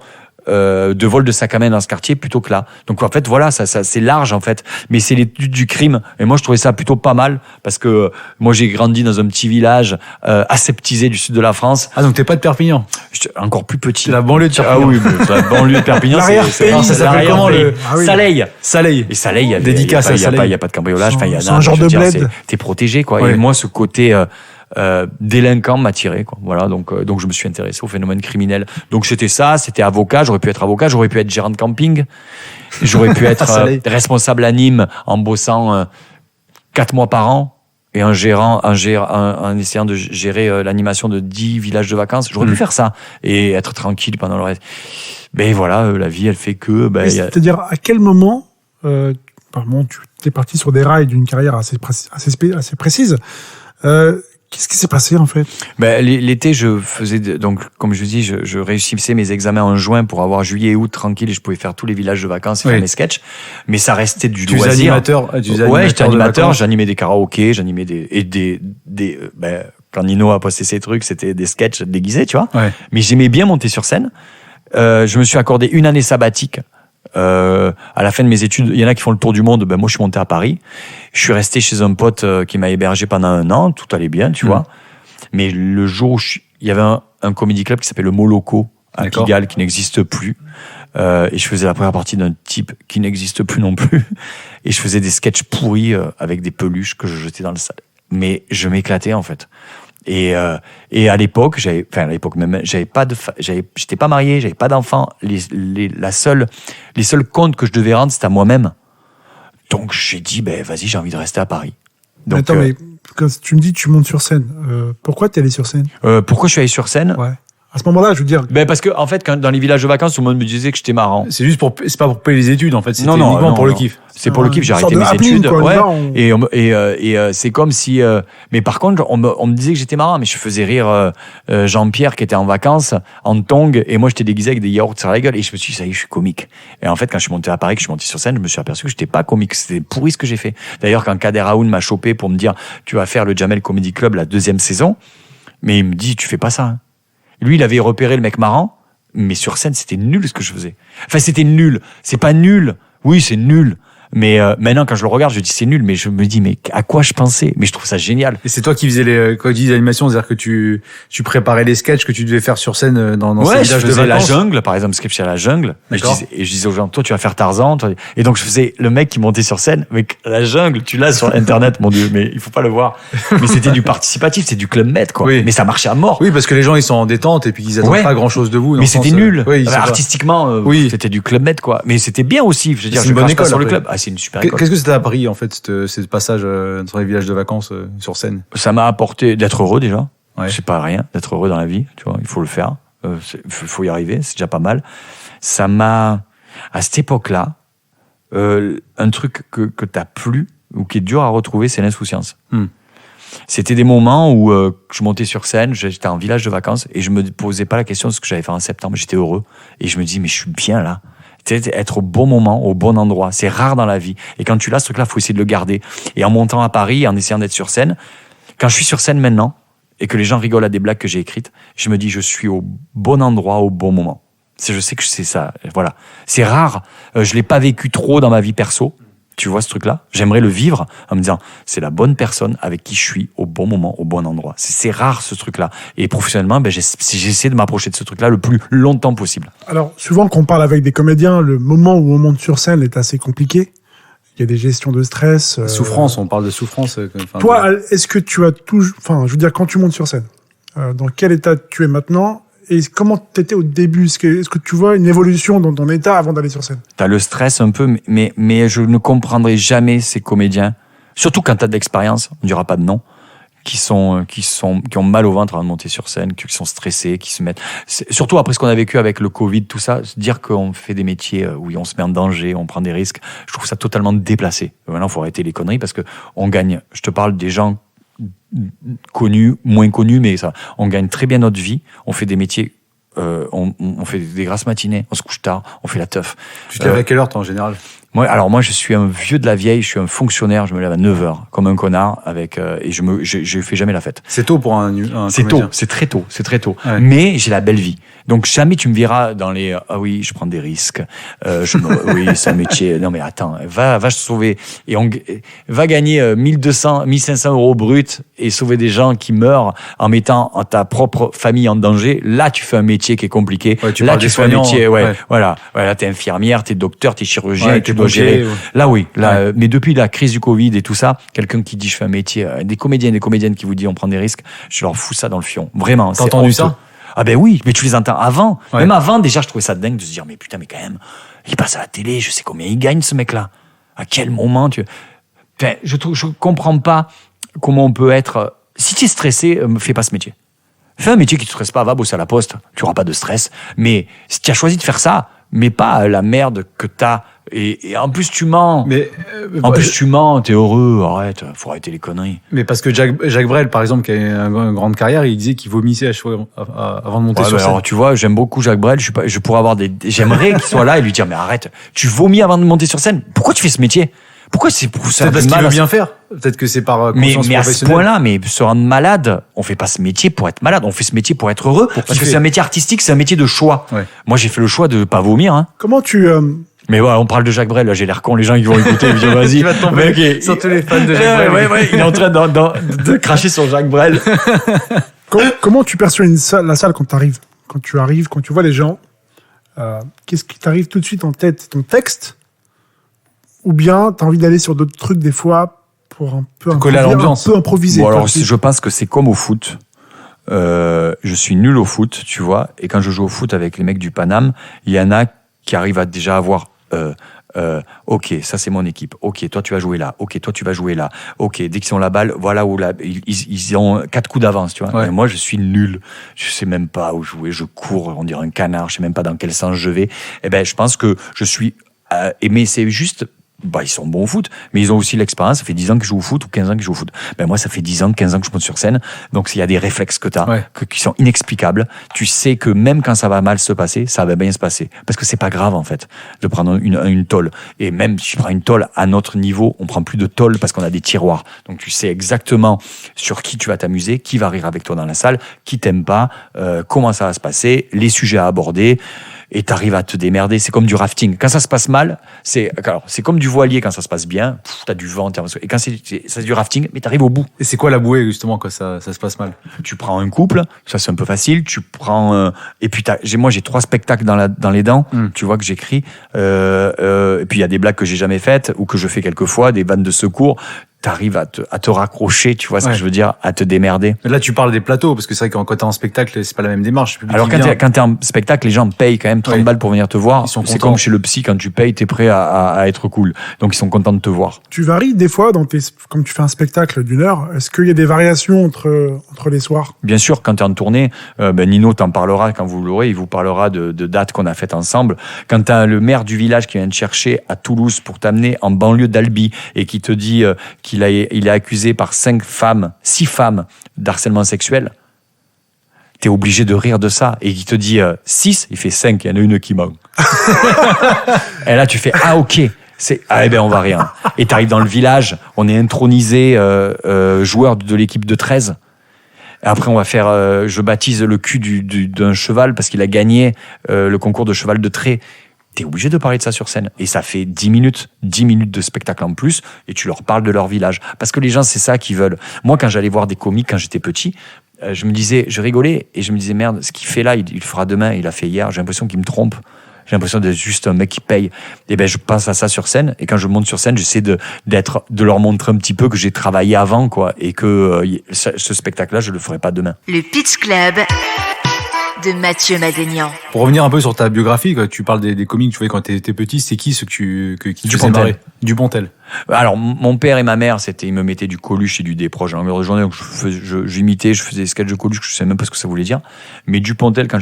Speaker 4: de vol de sac à main dans ce quartier plutôt que là. Donc en fait voilà, ça c'est large en fait, mais c'est l'étude du crime. Et moi je trouvais ça plutôt pas mal parce que moi j'ai grandi dans un petit village aseptisé du sud de la France.
Speaker 2: Ah donc t'es pas de Perpignan?
Speaker 4: J'étais encore plus petit.
Speaker 2: C'est la banlieue de Perpignan.
Speaker 4: Ah oui, la banlieue de Perpignan.
Speaker 3: L'arrière-pays.
Speaker 2: Ça s'appelle comment
Speaker 4: Saleil.
Speaker 2: Saleil.
Speaker 4: Et Saleil,
Speaker 2: Dédicace à Saleil.
Speaker 4: Il y a pas de cambriolage.
Speaker 3: C'est un genre de bled.
Speaker 4: T'es protégé quoi.
Speaker 2: Ouais.
Speaker 4: Et moi ce côté délinquant m'attirait, quoi. Voilà, donc je me suis intéressé au phénomène criminel. Donc c'était avocat, j'aurais pu être avocat, j'aurais pu être gérant de camping, j'aurais pu être responsable à Nîmes en bossant 4 mois par an et en essayant de gérer l'animation de 10 villages de vacances. J'aurais pu faire ça et être tranquille pendant le reste. Mais voilà, la vie, elle fait que...
Speaker 3: C'est-à-dire, à quel moment, tu es parti sur des rails d'une carrière assez précise, qu'est-ce qui s'est passé, en fait?
Speaker 4: L'été, je faisais, donc, comme je dis, je réussissais mes examens en juin pour avoir juillet et août tranquille et je pouvais faire tous les villages de vacances et faire mes sketchs. Mais ça restait du loisir. Ouais, j'étais animateur, j'animais des karaokés, j'animais quand Nino a posté ses trucs, c'était des sketchs déguisés, tu vois.
Speaker 2: Ouais.
Speaker 4: Mais j'aimais bien monter sur scène. Je me suis accordé une année sabbatique. À la fin de mes études, il y en a qui font le tour du monde. Moi, je suis monté à Paris. Je suis resté chez un pote qui m'a hébergé pendant 1 an. Tout allait bien, tu vois. Mais le jour où il y avait un comedy club qui s'appelle le Moloko à Pigalle, qui n'existe plus. Et je faisais la première partie d'un type qui n'existe plus non plus. Et je faisais des sketchs pourris avec des peluches que je jetais dans le salle. Mais je m'éclatais, en fait. Et à l'époque, j'étais pas marié, j'avais pas d'enfant. Les seuls comptes que je devais rendre, c'était à moi-même. Donc j'ai dit, vas-y, j'ai envie de rester à Paris. Donc,
Speaker 3: attends, mais quand tu me dis tu montes sur scène, pourquoi t'es allé sur scène?
Speaker 4: Pourquoi je suis allé sur scène?
Speaker 3: Ouais. À ce moment-là, je veux dire.
Speaker 4: Parce que, en fait, quand dans les villages de vacances, tout le monde me disait que j'étais marrant.
Speaker 2: C'est juste c'est pas pour payer les études, en fait. C'était
Speaker 4: uniquement
Speaker 2: pour le kiff.
Speaker 4: C'est pour le kiff, j'ai arrêté mes études. Et c'est comme si, mais par contre, on me disait que j'étais marrant, mais je faisais rire, Jean-Pierre qui était en vacances, en tongs, et moi, j'étais déguisé avec des yaourts sur la gueule, et je me suis dit, ça y est, je suis comique. Et en fait, quand je suis monté à Paris, que je suis monté sur scène, je me suis aperçu que j'étais pas comique. C'était pourri ce que j'ai fait. D'ailleurs, quand Kader Aoun m'a chopé pour me dire, tu vas faire le Jamel Comedy Club la 2e saison, mais il me dit, tu fais pas ça, hein. Lui, il avait repéré le mec marrant, mais sur scène, c'était nul ce que je faisais. Enfin, c'était nul. C'est pas nul. Oui, c'est nul. Mais maintenant, quand je le regarde, je dis c'est nul, mais je me dis, mais à quoi je pensais? Mais je trouve ça génial.
Speaker 2: Et c'est toi qui faisais quand tu dis l'animation, c'est-à-dire que tu préparais les sketchs que tu devais faire sur scène dans ces villages de vacances.
Speaker 4: La jungle, par exemple, sketch à la jungle. Et je disais aux gens, toi, tu vas faire Tarzan. Et donc, je faisais le mec qui montait sur scène, mais la jungle, tu l'as sur Internet, mon Dieu, mais il faut pas le voir. Mais c'était du participatif, c'est du Club Med, quoi.
Speaker 2: Oui.
Speaker 4: Mais ça marchait à mort.
Speaker 2: Oui, parce que les gens, ils sont en détente et puis ils attendent pas grand-chose de vous.
Speaker 4: Mais c'était nul. Artistiquement,
Speaker 2: oui.
Speaker 4: C'était du Club Med, quoi. Mais c'était bien aussi. Je veux dire,
Speaker 2: c'est une bonne école
Speaker 4: sur le club. Ah, c'est une super école.
Speaker 2: Qu'est-ce que ça t'a appris, en fait, ce passage sur les villages de vacances sur scène?
Speaker 4: Ça m'a apporté d'être heureux, déjà.
Speaker 2: Ouais.
Speaker 4: C'est pas rien, d'être heureux dans la vie, tu vois. Il faut le faire. Faut y arriver. C'est déjà pas mal. Ça m'a, à cette époque-là, un truc que t'as plus, ou qui est dur à retrouver, c'est l'insouciance. C'était des moments où je montais sur scène, j'étais en village de vacances, et je me posais pas la question de ce que j'allais faire en septembre. J'étais heureux. Et je me dis, mais je suis bien là. Être au bon moment, au bon endroit. C'est rare dans la vie. Et quand tu l'as, ce truc-là, faut essayer de le garder. Et en montant à Paris, en essayant d'être sur scène, quand je suis sur scène maintenant, et que les gens rigolent à des blagues que j'ai écrites, je me dis, je suis au bon endroit, au bon moment. Je sais que c'est ça. Voilà. C'est rare. Je l'ai pas vécu trop dans ma vie perso. Tu vois ce truc-là? J'aimerais le vivre en me disant, c'est la bonne personne avec qui je suis au bon moment, au bon endroit. C'est rare ce truc-là. Et professionnellement, j'essaie de m'approcher de ce truc-là le plus longtemps possible.
Speaker 3: Alors, souvent, quand on parle avec des comédiens, le moment où on monte sur scène est assez compliqué. Il y a des gestions de stress.
Speaker 2: Souffrance, on parle de souffrance.
Speaker 3: Toi, est-ce que tu as toujours... Enfin, je veux dire, quand tu montes sur scène, dans quel état tu es maintenant? Et comment t'étais au début? Est-ce que tu vois une évolution dans ton état avant d'aller sur scène?
Speaker 4: T'as le stress un peu, mais je ne comprendrai jamais ces comédiens, surtout quand t'as de l'expérience, on dira pas de nom, qui ont mal au ventre avant de monter sur scène, qui sont stressés, qui se mettent... Surtout après ce qu'on a vécu avec le Covid, tout ça, dire qu'on fait des métiers où on se met en danger, on prend des risques, je trouve ça totalement déplacé. Maintenant, il faut arrêter les conneries parce que on gagne. Je te parle des gens connus, moins connus, mais ça, on gagne très bien notre vie, on fait des métiers, on fait des grasses matinées, on se couche tard, on fait la teuf.
Speaker 2: Tu te lèves à quelle heure, toi, en général?
Speaker 4: Moi, je suis un vieux de la vieille, je suis un fonctionnaire, je me lève à 9h, comme un connard, et je fais jamais la fête.
Speaker 2: C'est tôt pour un
Speaker 4: C'est
Speaker 2: comédien.
Speaker 4: tôt, c'est très tôt.
Speaker 2: Ouais.
Speaker 4: Mais j'ai la belle vie. Donc jamais tu me verras dans les ah oui, je prends des risques. Oui, c'est un métier. Non mais attends, va se sauver et va gagner 1200, 1500 euros brut et sauver des gens qui meurent en mettant ta propre famille en danger. Là, tu fais un métier qui est compliqué.
Speaker 2: Ouais, tu
Speaker 4: là,
Speaker 2: parles
Speaker 4: tu
Speaker 2: des
Speaker 4: fais un
Speaker 2: soignants,
Speaker 4: métier.
Speaker 2: ouais.
Speaker 4: Voilà. T'es infirmière, t'es docteur, t'es chirurgien,
Speaker 2: Ouais,
Speaker 4: et tu
Speaker 2: t'es
Speaker 4: dois
Speaker 2: pompier,
Speaker 4: gérer.
Speaker 2: ouais.
Speaker 4: Là, oui. Là, mais depuis la crise du Covid et tout ça, quelqu'un qui dit je fais un métier, des comédiens et des comédiennes qui vous disent on prend des risques, je leur fous ça dans le fion. Vraiment.
Speaker 2: T'as entendu
Speaker 4: honteux.
Speaker 2: ça?
Speaker 4: Ah ben oui, mais tu les entends avant.
Speaker 2: Ouais.
Speaker 4: Même avant, déjà, je trouvais ça dingue de se dire, mais putain, mais quand même, il passe à la télé, je sais combien il gagne, ce mec-là. À quel moment Enfin, je comprends pas comment on peut être... Si tu es stressé, fais pas ce métier. Fais un métier qui te stresse pas, va bosser à la poste, tu auras pas de stress. Mais si tu as choisi de faire ça, mais pas la merde que t'as. Et en plus, tu mens.
Speaker 2: Mais,
Speaker 4: Tu mens, t'es heureux, arrête, faut arrêter les conneries.
Speaker 2: mais parce que Jacques Brel, par exemple, qui a une grande carrière, il disait qu'il vomissait avant de monter
Speaker 4: Ouais,
Speaker 2: sur scène.
Speaker 4: alors tu vois, j'aime beaucoup Jacques Brel. Je pourrais avoir j'aimerais qu'il soit là et lui dire mais arrête, tu vomis avant de monter sur scène. Pourquoi tu fais ce métier? Pourquoi c'est pour ça?
Speaker 2: Peut-être parce qu'il veut bien faire. Peut-être que c'est par conscience
Speaker 4: mais à ce
Speaker 2: professionnelle.
Speaker 4: point-là, mais se rendre malade, on fait pas ce métier pour être malade, on fait ce métier pour être heureux. Parce que
Speaker 2: kiffer.
Speaker 4: c'est un métier artistique, c'est un métier de choix.
Speaker 2: Ouais.
Speaker 4: Moi, j'ai fait le choix de pas vomir. Hein.
Speaker 3: Comment tu...
Speaker 4: Mais voilà, on parle de Jacques Brel, là, j'ai l'air con, les gens ils vont écouter, ils vont dire vas-y.
Speaker 2: Il va tomber
Speaker 4: mec,
Speaker 2: sur tous les fans de Jacques Brel.
Speaker 4: Ouais, il est en train de cracher sur Jacques Brel.
Speaker 3: comment tu perçois la salle quand tu arrives? Quand tu arrives, quand tu vois les gens, qu'est-ce qui t'arrive tout de suite en tête? C'est ton texte? Ou bien tu as envie d'aller sur d'autres trucs des fois pour un peu
Speaker 2: coller à l'ambiance.
Speaker 3: un peu improviser?
Speaker 4: Bon, alors,
Speaker 3: Toi,
Speaker 4: je pense que c'est comme au foot. Je suis nul au foot, tu vois. Et quand je joue au foot avec les mecs du Paname, il y en a qui arrivent à déjà avoir... ok, ça c'est mon équipe. Ok, toi tu vas jouer là. Ok, toi tu vas jouer là. Ok, dès qu'ils ont la balle, voilà où ils ont 4 coups d'avance, tu vois.
Speaker 2: Ouais.
Speaker 4: Et moi je suis nul. Je sais même pas où jouer. Je cours, on dirait un canard. Je sais même pas dans quel sens je vais. Eh ben, je pense que je suis. Mais c'est juste. Bah, ils sont bons au foot, mais ils ont aussi l'expérience. Ça fait 10 ans que je joue au foot ou 15 ans que je joue au foot. Ben, moi, ça fait 10 ans, 15 ans que je monte sur scène. Donc, il y a des réflexes que t'as,
Speaker 2: Ouais.
Speaker 4: qui sont inexplicables. Tu sais que même quand ça va mal se passer, ça va bien se passer. Parce que c'est pas grave, en fait, de prendre une tôle. Et même si tu prends une tôle à notre niveau, on prend plus de tôle parce qu'on a des tiroirs. Donc, tu sais exactement sur qui tu vas t'amuser, qui va rire avec toi dans la salle, qui t'aime pas, comment ça va se passer, les sujets à aborder. Et t'arrives à te démerder. C'est comme du rafting. Quand ça se passe mal, c'est comme du voilier quand ça se passe bien. T'as du vent. Et quand c'est du rafting, mais t'arrives au bout.
Speaker 2: Et c'est quoi la bouée, justement, quand ça se passe mal?
Speaker 4: Tu prends un couple, ça c'est un peu facile. Tu prends et puis moi j'ai 3 spectacles dans les dents. Tu vois que j'écris. Et puis il y a des blagues que j'ai jamais faites ou que je fais quelquefois, des vannes de secours. T'arrives à te raccrocher, tu vois ce que je veux dire, à te démerder.
Speaker 2: Là, tu parles des plateaux, parce que c'est vrai que quand t'es en spectacle, c'est pas la même démarche. Le public,
Speaker 4: Alors
Speaker 2: il vient.
Speaker 4: quand t'es en spectacle, les gens payent quand même 30 balles pour venir te voir.
Speaker 2: Ils sont
Speaker 4: C'est
Speaker 2: contents.
Speaker 4: comme chez le psy, quand tu payes, t'es prêt à être cool. Donc ils sont contents de te voir.
Speaker 3: Tu varies des fois comme tu fais un spectacle d'1 heure. Est-ce qu'il y a des variations entre les soirs?
Speaker 4: Bien sûr, quand tu es en tournée, Nino t'en parlera quand vous l'aurez, il vous parlera de dates qu'on a faites ensemble. Quand tu as le maire du village qui vient te chercher à Toulouse pour t'amener en banlieue d'Albi et qui te dit qu'il est accusé par 6 femmes d'harcèlement sexuel, t'es obligé de rire de ça. Et qui te dit 6, il fait 5, il y en a une qui ment. Et là, tu fais ah ok. Eh ben on va rire. Et t'arrives dans le village, on est intronisé joueur de l'équipe de 13. Et après, on va faire, je baptise le cul d'un cheval parce qu'il a gagné le concours de cheval de trait. T'es obligé de parler de ça sur scène. Et ça fait 10 minutes de spectacle en plus, et tu leur parles de leur village. Parce que les gens, c'est ça qu'ils veulent. Moi, quand j'allais voir des comiques, quand j'étais petit, je rigolais, et je me disais, merde, ce qu'il fait là, il le fera demain, il l'a fait hier, j'ai l'impression qu'il me trompe. J'ai l'impression d'être juste un mec qui paye. Et ben, je pense à ça sur scène. Et quand je monte sur scène, j'essaie de leur montrer un petit peu que j'ai travaillé avant, quoi. Et que ce spectacle-là, je le ferai pas demain.
Speaker 1: Le Pitch Club de Mathieu Madénian.
Speaker 2: Pour revenir un peu sur ta biographie, quand tu parles des comiques, tu vois, quand t'étais petit, c'est qui ceux qui te faisaient
Speaker 4: Dupontel.
Speaker 2: marrer? Dupontel.
Speaker 4: Alors, mon père et ma mère, ils me mettaient du Coluche et du Desproges à longueur de journée. Donc, j'imitais, je faisais des sketchs de Coluche, je sais même pas ce que ça voulait dire. Mais Dupontel, quand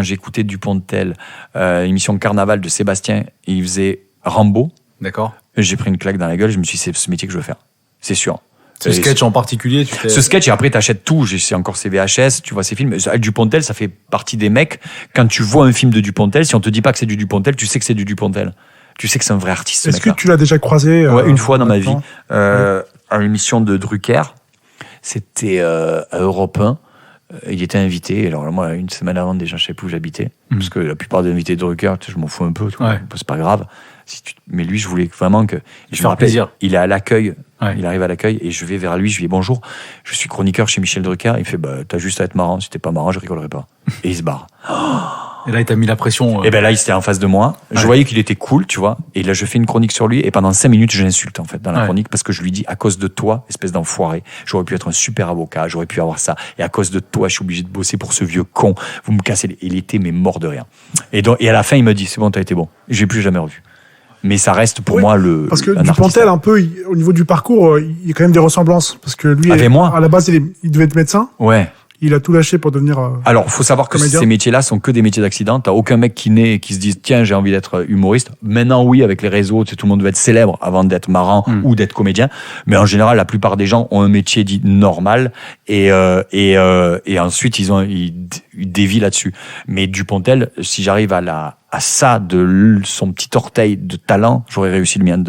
Speaker 4: j'ai écouté Dupontel, l'émission Carnaval de Sébastien, il faisait Rambo.
Speaker 2: D'accord.
Speaker 4: J'ai pris une claque dans la gueule, je me suis dit, c'est ce métier que je veux faire. C'est sûr.
Speaker 2: Ce sketch en particulier, tu fais...
Speaker 4: Ce sketch, et après, t'achètes tout. C'est encore ces VHS, tu vois ces films. Dupontel, ça fait partie des mecs. Quand tu vois un film de Dupontel, si on te dit pas que c'est du Dupontel, tu sais que c'est du Dupontel. Tu sais que c'est un vrai artiste, ce
Speaker 3: Est-ce que
Speaker 4: mec-là.
Speaker 3: tu l'as déjà croisé
Speaker 4: Ouais, une fois dans ma vie,
Speaker 3: maintenant
Speaker 4: à l'émission de Drucker. C'était à Europe 1. il était invité. Alors moi, une semaine avant, déjà, je savais plus où j'habitais. Parce que la plupart des invités de Drucker, je m'en fous un peu.
Speaker 2: Ouais.
Speaker 4: C'est pas grave. Mais lui, je voulais vraiment que... Je me rappelle,
Speaker 2: plaisir.
Speaker 4: il est à l'accueil.
Speaker 2: Ouais.
Speaker 4: Il arrive à l'accueil et je vais vers lui. Je lui dis bonjour. Je suis chroniqueur chez Michel Drucker. Il fait t'as juste à être marrant. Si t'es pas marrant, je rigolerai pas. Et il se barre.
Speaker 2: Et là, il t'a mis la pression.
Speaker 4: Et là, il était en face de moi. Je voyais qu'il était cool, tu vois. Et là, je fais une chronique sur lui. Et pendant 5 minutes, je l'insulte, en fait, dans la chronique. Parce que je lui dis, à cause de toi, espèce d'enfoiré, j'aurais pu être un super avocat, j'aurais pu avoir ça. Et à cause de toi, je suis obligé de bosser pour ce vieux con. Vous me cassez les... Il était, mais mort de rien. Et à la fin, il me dit, c'est bon, t'as été bon. Je l'ai plus jamais revu. Mais ça reste pour moi
Speaker 3: Parce que
Speaker 4: un
Speaker 3: Dupontel,
Speaker 4: artiste.
Speaker 3: un peu, au niveau du parcours, il y a quand même des ressemblances. Parce que lui,
Speaker 4: Avec moi.
Speaker 3: à la base, il devait être médecin.
Speaker 4: Ouais.
Speaker 3: Il a tout lâché pour devenir.
Speaker 4: Alors, faut savoir que
Speaker 3: comédien.
Speaker 4: ces métiers-là sont que des métiers d'accident. T'as aucun mec qui naît et qui se dit, tiens, j'ai envie d'être humoriste. Maintenant, oui, avec les réseaux, tout le monde veut être célèbre avant d'être marrant ou d'être comédien. Mais en général, la plupart des gens ont un métier dit normal et ensuite ils dévient là-dessus. Mais Dupontel, si j'arrive à ça de son petit orteil de talent, j'aurais réussi le mien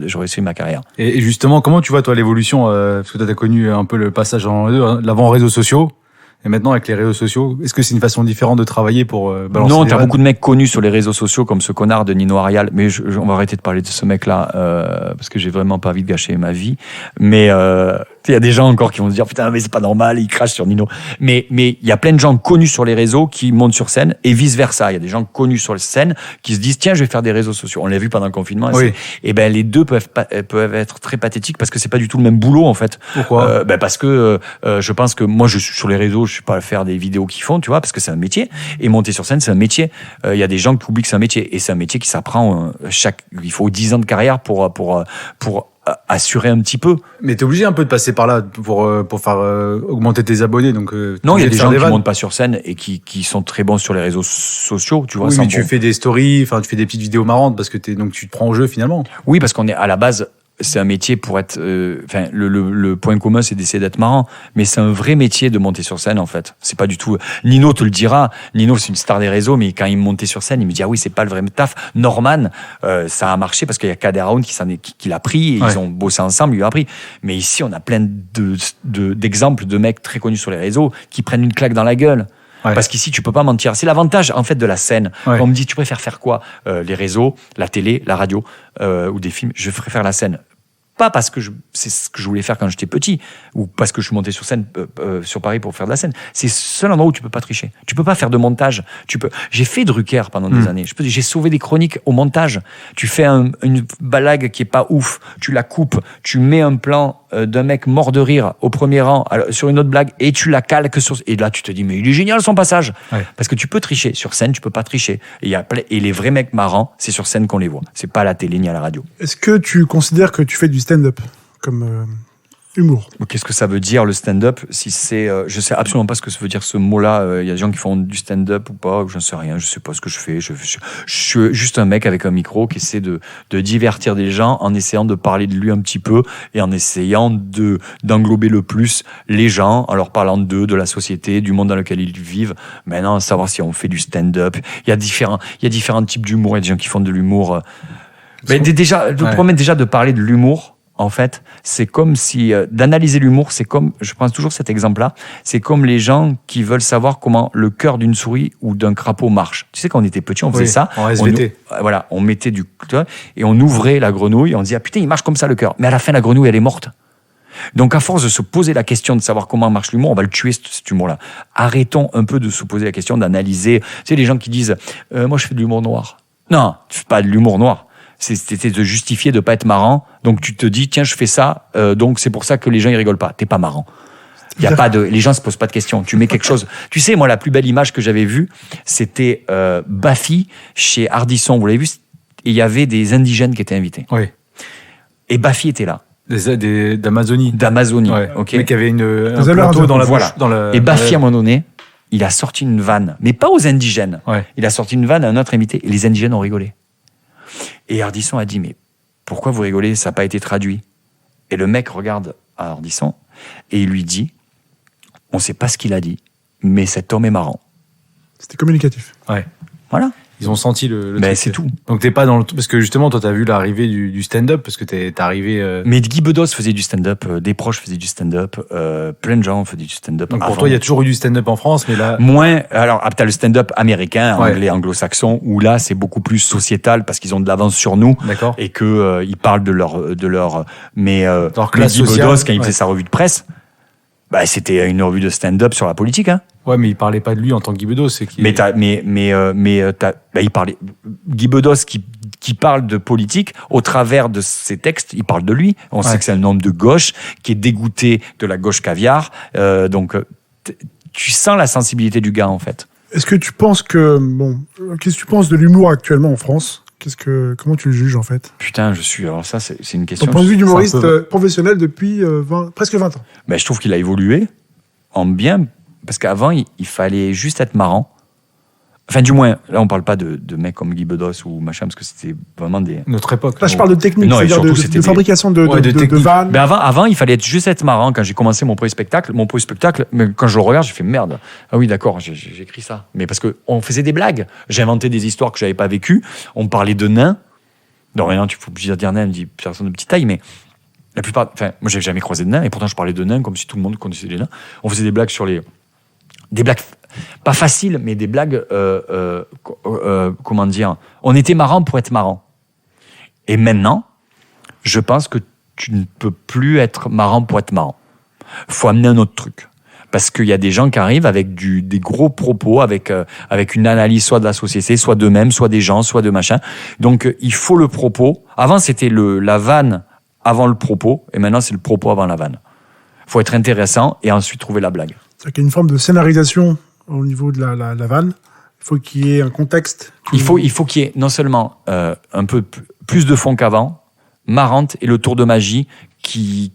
Speaker 4: j'aurais réussi ma carrière.
Speaker 2: Et justement, comment tu vois, toi, l'évolution, parce que toi, t'as connu un peu le passage en l'avant réseaux sociaux. Et maintenant, avec les réseaux sociaux, est-ce que c'est une façon différente de travailler pour balancer
Speaker 4: Non,
Speaker 2: des
Speaker 4: t'as
Speaker 2: vannes
Speaker 4: beaucoup de mecs connus sur les réseaux sociaux comme ce connard de Nino Arial. Mais on va arrêter de parler de ce mec-là parce que j'ai vraiment pas envie de gâcher ma vie. Mais il y a des gens encore qui vont se dire putain mais c'est pas normal, il crache sur Nino. Mais il y a plein de gens connus sur les réseaux qui montent sur scène et vice versa. Il y a des gens connus sur les scènes qui se disent tiens je vais faire des réseaux sociaux. On l'a vu pendant le confinement.
Speaker 2: Oui.
Speaker 4: Et ben les deux peuvent être très pathétiques parce que c'est pas du tout le même boulot en fait.
Speaker 2: Pourquoi
Speaker 4: Parce que je pense que moi je suis sur les réseaux, je suis pas à faire des vidéos qu'ils font, tu vois, parce que c'est un métier. Et monter sur scène, c'est un métier. Il y a des gens qui oublient que c'est un métier. Et c'est un métier qui s'apprend il faut 10 ans de carrière pour assurer un petit peu.
Speaker 2: Mais t'es obligé un peu de passer par là pour faire augmenter tes abonnés. Donc
Speaker 4: Non, il y a des gens qui
Speaker 2: vannes.
Speaker 4: montent pas sur scène et qui sont très bons sur les réseaux sociaux, tu vois.
Speaker 2: Oui,
Speaker 4: sans
Speaker 2: mais tu fais des stories, enfin tu fais des petites vidéos marrantes parce que donc tu te prends au jeu finalement.
Speaker 4: Oui, parce qu'on est à la base, c'est un métier pour être. Enfin, le point commun, c'est d'essayer d'être marrant, mais c'est un vrai métier de monter sur scène en fait. C'est pas du tout. Nino te le dira. Nino, c'est une star des réseaux, mais quand il montait sur scène, il me dit ah oui, c'est pas le vrai taf. Norman, ça a marché parce qu'il y a Kader Aoun qui l'a pris et ils ont bossé ensemble, il lui a appris. Mais ici, on a plein d'exemples de mecs très connus sur les réseaux qui prennent une claque dans la gueule. Ouais. Parce qu'ici, tu peux pas mentir. C'est l'avantage, en fait, de la scène. Ouais. Quand on me dit, tu préfères faire quoi? Les réseaux, la télé, la radio, ou des films. Je préfère la scène. Pas parce que c'est ce que je voulais faire quand j'étais petit, ou parce que je suis monté sur scène, sur Paris pour faire de la scène. C'est le seul endroit où tu peux pas tricher. Tu peux pas faire de montage. J'ai fait Drucker pendant des années. J'ai sauvé des chroniques au montage. Tu fais une blague qui est pas ouf. Tu la coupes. Tu mets un plan d'un mec mort de rire au premier rang sur une autre blague et tu la calques sur. Et là, tu te dis, mais il est génial son passage. Ouais. Parce que tu peux tricher. Sur scène, tu peux pas tricher. Et les vrais mecs marrants, c'est sur scène qu'on les voit. C'est pas à la télé ni à la radio.
Speaker 3: Est-ce que tu considères que tu fais du stand-up comme humour?
Speaker 4: Qu'est-ce que ça veut dire le stand-up? Si c'est, je sais absolument pas ce que ça veut dire ce mot-là. Il y a des gens qui font du stand-up ou pas, je ne sais rien. Je sais pas ce que je fais. Je suis juste un mec avec un micro qui essaie de divertir des gens en essayant de parler de lui un petit peu et en essayant d'englober le plus les gens en leur parlant d'eux, de la société, du monde dans lequel ils vivent. Maintenant, savoir si on fait du stand-up. Il y a différents types d'humour. Il y a des gens qui font de l'humour. Mais déjà, le problème déjà de parler de l'humour. En fait, c'est comme si d'analyser l'humour, c'est comme, je prends toujours cet exemple-là, c'est comme les gens qui veulent savoir comment le cœur d'une souris ou d'un crapaud marche. Tu sais, quand on était petit, on faisait ça.
Speaker 2: En SVT.
Speaker 4: On mettait et on ouvrait la grenouille, on disait, ah putain, il marche comme ça le cœur. Mais à la fin, la grenouille, elle est morte. Donc, à force de se poser la question de savoir comment marche l'humour, on va le tuer, cet humour-là. Arrêtons un peu de se poser la question, d'analyser. Tu sais, les gens qui disent, moi, je fais de l'humour noir. Non, tu fais pas de l'humour noir. C'était de justifier de pas être marrant. Donc tu te dis tiens je fais ça, donc c'est pour ça que les gens ils rigolent pas. T'es pas marrant. Il y a pas les gens se posent pas de questions. Tu mets quelque chose. Tu sais moi la plus belle image que j'avais vue c'était Baffy chez Ardisson. Vous l'avez vu? Il y avait des indigènes qui étaient invités.
Speaker 2: Oui.
Speaker 4: Et Baffy était là.
Speaker 2: D'Amazonie.
Speaker 4: D'Amazonie.
Speaker 2: Ouais.
Speaker 4: Ok.
Speaker 2: Mais qui avait un plateau dans la bouche.
Speaker 4: Et Baffy à un moment donné, il a sorti une vanne, mais pas aux indigènes. Ouais. Il a sorti une vanne à un autre invité et les indigènes ont rigolé. Et Ardisson a dit, mais pourquoi vous rigolez? Ça n'a pas été traduit. Et le mec regarde à Ardisson et il lui dit, on ne sait pas ce qu'il a dit, mais cet homme est marrant.
Speaker 3: C'était communicatif.
Speaker 2: Ouais.
Speaker 4: Voilà.
Speaker 2: Ils ont senti le
Speaker 4: Ben,
Speaker 2: truc.
Speaker 4: c'est tout.
Speaker 2: Donc t'es pas dans le... Parce que justement, toi, t'as vu l'arrivée du stand-up, parce que t'es arrivé...
Speaker 4: Mais Guy Bedos faisait du stand-up, des proches faisaient du stand-up, plein de gens faisaient du stand-up.
Speaker 2: Donc pour
Speaker 4: avant.
Speaker 2: toi, il y a toujours eu du stand-up en France, mais là...
Speaker 4: Moins, alors, t'as le stand-up américain,
Speaker 2: Ouais.
Speaker 4: anglais, anglo-saxon, où là, c'est beaucoup plus sociétal parce qu'ils ont de l'avance sur nous.
Speaker 2: D'accord.
Speaker 4: Et que ils parlent de leur mais
Speaker 2: Leur classe
Speaker 4: Guy Bedos,
Speaker 2: sociale,
Speaker 4: quand il
Speaker 2: ouais.
Speaker 4: faisait sa revue de presse, bah c'était une revue de stand-up sur la politique, hein.
Speaker 2: Ouais, mais il parlait pas de lui en tant que Guy Bedos, c'est qu'il...
Speaker 4: Il parlait Guy Bedos qui parle de politique au travers de ses textes, il parle de lui. On sait que c'est un homme de gauche qui est dégoûté de la gauche caviar, donc tu sens la sensibilité du gars en fait.
Speaker 3: Est-ce que tu penses que qu'est-ce que tu penses de l'humour actuellement en France? Comment tu le juges en fait?
Speaker 4: Putain, alors ça c'est une question.
Speaker 3: Ton point de vue d'humoriste
Speaker 2: c'est un peu-
Speaker 3: professionnel depuis presque 20 ans.
Speaker 4: Ben, je trouve qu'il a évolué en bien, parce qu'avant, il fallait juste être marrant. Enfin, du moins, là, on parle pas de mecs comme Guy Bedos ou machin, parce que c'était vraiment des...
Speaker 2: Notre époque.
Speaker 3: Là, je parle de technique,
Speaker 4: Non, et
Speaker 3: c'est-à-dire
Speaker 4: surtout,
Speaker 3: de
Speaker 4: c'était des-
Speaker 3: fabrication de
Speaker 2: technique.
Speaker 3: vannes.
Speaker 4: Ben avant, il fallait juste être marrant. Quand j'ai commencé mon premier spectacle, mais quand je le regarde, j'ai fait merde. Ah oui, d'accord, j'ai écrit ça. Mais parce que on faisait des blagues. J'inventais des histoires que j'avais pas vécues. On parlait de nains. Non, maintenant, tu faut obligé de dire nains, dit personne de petite taille, mais la plupart, enfin, moi, j'ai jamais croisé de nains, et pourtant, je parlais de nains comme si tout le monde connaissait les nains. On faisait des blagues des blagues pas faciles, mais des blagues, comment dire, on était marrant pour être marrant. Et maintenant, je pense que tu ne peux plus être marrant pour être marrant. Faut amener un autre truc. Parce qu'il y a des gens qui arrivent avec des gros propos, avec une analyse soit de la société, soit d'eux-mêmes, soit des gens, soit de machin. Donc, il faut le propos. Avant, c'était la vanne avant le propos, et maintenant, c'est le propos avant la vanne. Faut être intéressant et ensuite trouver la blague.
Speaker 3: C'est-à-dire qu'il y a une forme de scénarisation au niveau de la vanne. Il faut qu'il y ait un contexte.
Speaker 4: Il faut qu'il y ait non seulement un peu plus de fond qu'avant, marrante, et le tour de magie qui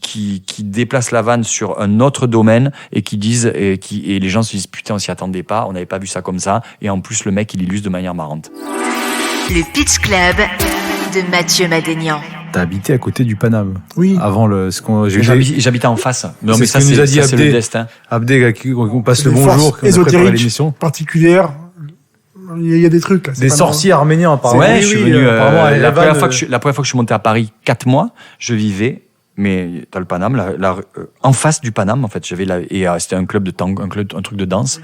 Speaker 4: déplace la vanne sur un autre domaine et qui disent et les gens se disent putain, on s'y attendait pas, on n'avait pas vu ça comme ça, et en plus le mec il illustre de manière marrante.
Speaker 1: Le Pitch Club de Mathieu Madénian.
Speaker 2: T'as habité à côté du Paname.
Speaker 3: Oui.
Speaker 2: Avant
Speaker 4: J'habitais en face. Non
Speaker 2: C'est
Speaker 4: mais
Speaker 2: ce
Speaker 4: ça
Speaker 2: que nous a dit
Speaker 4: c'est le
Speaker 2: Abdé.
Speaker 4: destin.
Speaker 2: Abdé, on passe le
Speaker 3: Des
Speaker 2: bonjour,
Speaker 3: forces
Speaker 2: qu'on a préparé
Speaker 3: ésotériques,
Speaker 2: l'émission.
Speaker 3: particulières. Il y a des trucs. Là, c'est
Speaker 2: Des
Speaker 3: pas
Speaker 2: sorciers arméniens, apparemment.
Speaker 4: Ouais,
Speaker 2: Oui,
Speaker 4: je suis
Speaker 2: oui,
Speaker 4: venu.
Speaker 2: apparemment, à
Speaker 4: La
Speaker 2: Erevan,
Speaker 4: première fois que je suis monté à Paris, 4 mois, je vivais, mais t'as le Paname, en face du Paname, en fait, c'était un club de tango, un truc de danse.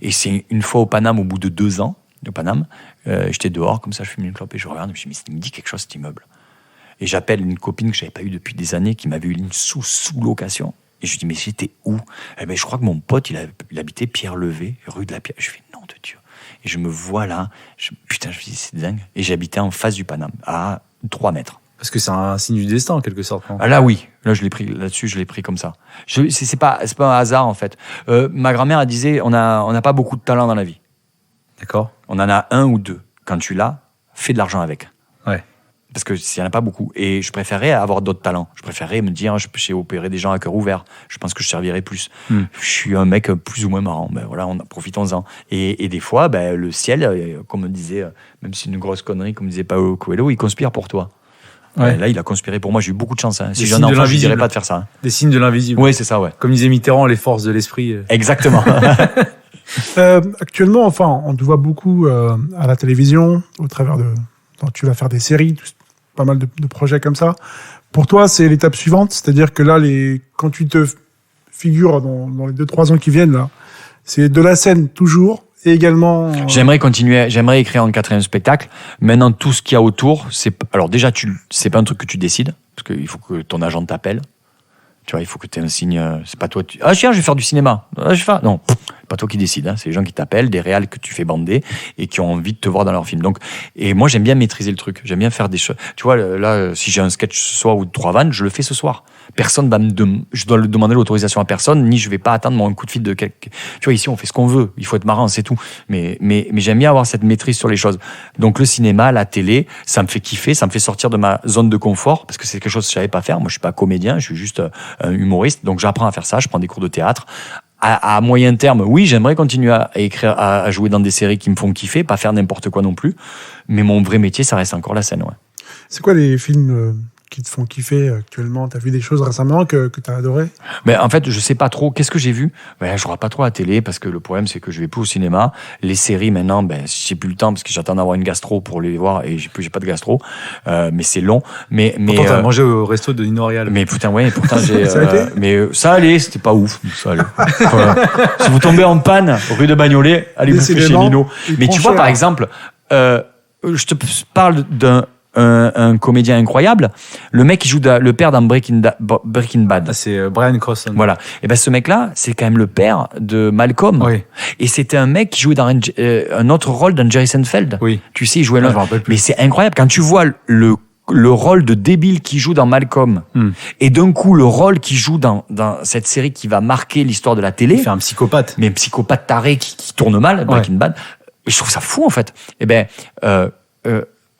Speaker 4: Et c'est une fois au Paname, au bout de 2 ans, au Paname, j'étais dehors, comme ça, je fumais une clope et je regarde, et je me dis, il me dit quelque chose, cet immeuble. Et j'appelle une copine que j'avais pas eue depuis des années, qui m'avait eu une sous-location. Et je lui dis, mais j'étais où? Eh ben, je crois que mon pote, il habitait Pierre-Levé, rue de la Pierre. Je fais, nom de Dieu. Et je me vois là, putain, je me dis, c'est dingue. Et j'habitais en face du Paname, à 3 mètres.
Speaker 2: Parce que c'est un signe du destin, en quelque sorte. Non
Speaker 4: Ah, là, oui. Là, je l'ai pris comme ça. C'est pas un hasard, en fait. Ma grand-mère, elle disait, on n'a pas beaucoup de talent dans la vie.
Speaker 2: D'accord.
Speaker 4: On en a 1 ou 2. Quand tu l'as, fais de l'argent avec.
Speaker 2: Ouais.
Speaker 4: Parce que s'il n'y en a pas beaucoup. Et je préférais avoir d'autres talents. Je préférais me dire, je sais opérer des gens à cœur ouvert. Je pense que je servirais plus. Je suis un mec plus ou moins marrant. Ben voilà, profitons-en. Et des fois, ben, le ciel, comme disait, même si c'est une grosse connerie, comme disait Paulo Coelho, il conspire pour toi.
Speaker 2: Ouais.
Speaker 4: Là, il a conspiré pour moi. J'ai eu beaucoup de chance. Hein. Si
Speaker 2: Des
Speaker 4: j'ai un
Speaker 2: signes de
Speaker 4: enfant, je ne dirais
Speaker 2: l'invisible.
Speaker 4: pas de faire ça. Hein.
Speaker 2: Des signes de l'invisible.
Speaker 4: Oui, c'est ça, ouais.
Speaker 2: Comme disait Mitterrand, les forces de l'esprit.
Speaker 4: Exactement.
Speaker 3: Actuellement, enfin, on te voit beaucoup à la télévision, au travers donc tu vas faire des séries, pas mal de projets comme ça. Pour toi, c'est l'étape suivante, c'est-à-dire que là, quand tu te figures dans les 2-3 ans qui viennent, là, c'est de la scène toujours, et également...
Speaker 4: J'aimerais continuer, j'aimerais écrire un 4e spectacle. Maintenant, tout ce qu'il y a autour, alors déjà, c'est pas un truc que tu décides, parce qu'il faut que ton agent t'appelle. Tu vois, il faut que tu aies un signe, c'est pas toi, ah tiens, je vais faire du cinéma. Ah, non, pas toi qui décides, hein. C'est les gens qui t'appellent, des réals que tu fais bander et qui ont envie de te voir dans leur film. Donc, et moi, j'aime bien maîtriser le truc. J'aime bien faire des choses. Tu vois, là, si j'ai un sketch ce soir ou 3 vannes, je le fais ce soir. Personne va je dois demander l'autorisation à personne, ni je vais pas attendre mon coup de fil de quelqu'un. Tu vois, ici, on fait ce qu'on veut. Il faut être marrant, c'est tout. Mais j'aime bien avoir cette maîtrise sur les choses. Donc, le cinéma, la télé, ça me fait kiffer, ça me fait sortir de ma zone de confort parce que c'est quelque chose que je savais pas faire. Moi, je suis pas comédien, je suis juste un humoriste. Donc, j'apprends à faire ça. Je prends des cours de théâtre. À moyen terme, oui, j'aimerais continuer à écrire, à jouer dans des séries qui me font kiffer, pas faire n'importe quoi non plus. Mais mon vrai métier, ça reste encore la scène, ouais.
Speaker 3: C'est quoi les films qui te font kiffer actuellement? T'as vu des choses récemment que t'as adoré?
Speaker 4: Mais en fait, je sais pas trop. Qu'est-ce que j'ai vu? Je regarde pas trop la télé parce que le problème, c'est que je vais plus au cinéma. Les séries, maintenant, j'ai plus le temps parce que j'attends d'avoir une gastro pour les voir et j'ai pas de gastro. Mais c'est long. Mais
Speaker 2: Pourtant, t'as mangé au resto de Nino Real.
Speaker 4: Mais putain, ouais, pourtant j'ai.
Speaker 3: Ça a été
Speaker 4: mais ça allait, c'était pas ouf. Ça allait. Voilà. Si vous tombez en panne, rue de Bagnolet, allez bouffer chez
Speaker 3: Décidément,
Speaker 4: Nino.
Speaker 3: il
Speaker 4: Mais
Speaker 3: prend
Speaker 4: tu vois,
Speaker 3: cher.
Speaker 4: par exemple, je te parle un comédien incroyable. Le mec qui joue le père dans Breaking Bad.
Speaker 2: Ah, c'est Brian Cranston.
Speaker 4: Voilà. Et ben ce mec-là, c'est quand même le père de Malcolm.
Speaker 2: Oui.
Speaker 4: Et c'était un mec qui jouait dans un autre rôle dans Jerry Seinfeld.
Speaker 2: Oui.
Speaker 4: Tu sais, il jouait
Speaker 2: Ah, je me rappelle plus.
Speaker 4: Mais c'est incroyable quand tu vois le rôle de débile qu'il joue dans Malcolm et d'un coup le rôle qu'il joue dans cette série qui va marquer l'histoire de la télé.
Speaker 2: Il fait un psychopathe.
Speaker 4: Mais un psychopathe taré qui tourne mal, Breaking Bad. Et je trouve ça fou en fait. Et ben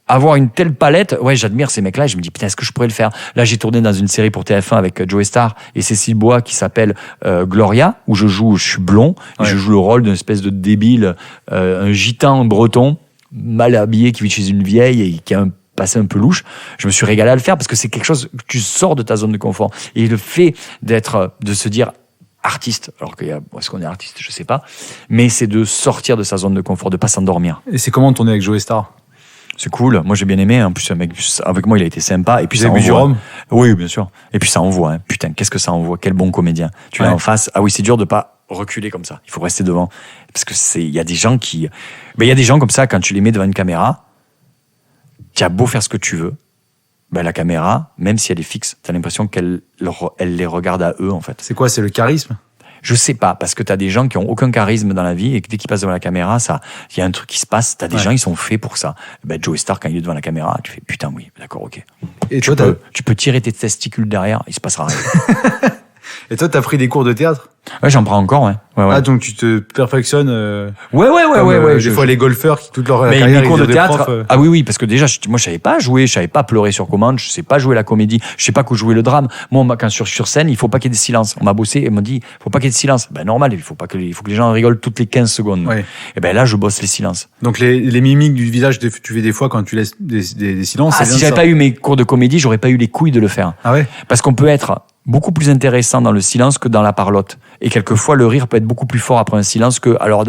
Speaker 4: avoir une telle palette, ouais, j'admire ces mecs-là et je me dis, putain, est-ce que je pourrais le faire? Là, j'ai tourné dans une série pour TF1 avec Joey Starr et Cécile Bois qui s'appelle Gloria, où je suis blond, et je joue le rôle d'une espèce de débile, un gitan breton, mal habillé, qui vit chez une vieille et qui a un passé un peu louche. Je me suis régalé à le faire parce que c'est quelque chose que tu sors de ta zone de confort. Et le fait de se dire artiste, alors est-ce qu'on est artiste, je sais pas, mais c'est de sortir de sa zone de confort, de pas s'endormir.
Speaker 2: Et c'est comment tourner avec Joey Starr?
Speaker 4: C'est cool. Moi, j'ai bien aimé. En plus, un mec, avec moi, il a été sympa. Et puis,
Speaker 2: Vous
Speaker 4: ça
Speaker 2: avez bu du
Speaker 4: envoie.
Speaker 2: rhum?
Speaker 4: Oui, bien sûr. Et puis, ça envoie. Hein. Putain, qu'est-ce que ça envoie? Quel bon comédien. Tu l'as en face. Ah oui, c'est dur de pas reculer comme ça. Il faut rester devant. Parce que il y a des gens qui, il y a des gens comme ça, quand tu les mets devant une caméra, tu as beau faire ce que tu veux. La caméra, même si elle est fixe, t'as l'impression qu'elle les regarde à eux, en fait.
Speaker 2: C'est quoi? C'est le charisme?
Speaker 4: Je sais pas, parce que t'as des gens qui ont aucun charisme dans la vie et que dès qu'ils passent devant la caméra, il y a un truc qui se passe. T'as des gens, ils sont faits pour ça. Joey Starr, quand il est devant la caméra, tu fais putain, oui, d'accord, ok.
Speaker 2: Et
Speaker 4: Tu peux tirer tes testicules derrière, il se passera rien.
Speaker 2: Et toi, t'as pris des cours de théâtre?
Speaker 4: Ouais, j'en prends encore, ouais.
Speaker 2: Ah, donc tu te perfectionnes.
Speaker 4: Ouais.
Speaker 2: Des fois, les golfeurs qui toute leur
Speaker 4: Mais
Speaker 2: carrière,
Speaker 4: les cours
Speaker 2: ils
Speaker 4: de
Speaker 2: ont des
Speaker 4: théâtre.
Speaker 2: profs,
Speaker 4: Ah oui, parce que déjà, moi, je savais pas jouer, je savais pas pleurer sur commande, je sais pas jouer la comédie, je sais pas jouer le drame. Moi, quand sur scène, il faut pas qu'il y ait de silence. On m'a bossé et on m'a dit, faut pas qu'il y ait de silence. Normal, il faut que les gens rigolent toutes les 15 secondes.
Speaker 2: Ouais.
Speaker 4: Et là, je bosse les silences.
Speaker 2: Donc les mimiques du visage, tu fais des fois quand tu laisses des silences.
Speaker 4: Ah, si j'avais pas eu mes cours de comédie, j'aurais pas eu les couilles de le faire.
Speaker 2: Ah ouais?
Speaker 4: Parce qu'on peut être beaucoup plus intéressant dans le silence que dans la parlotte. Et quelquefois, le rire peut être beaucoup plus fort après un silence que, alors,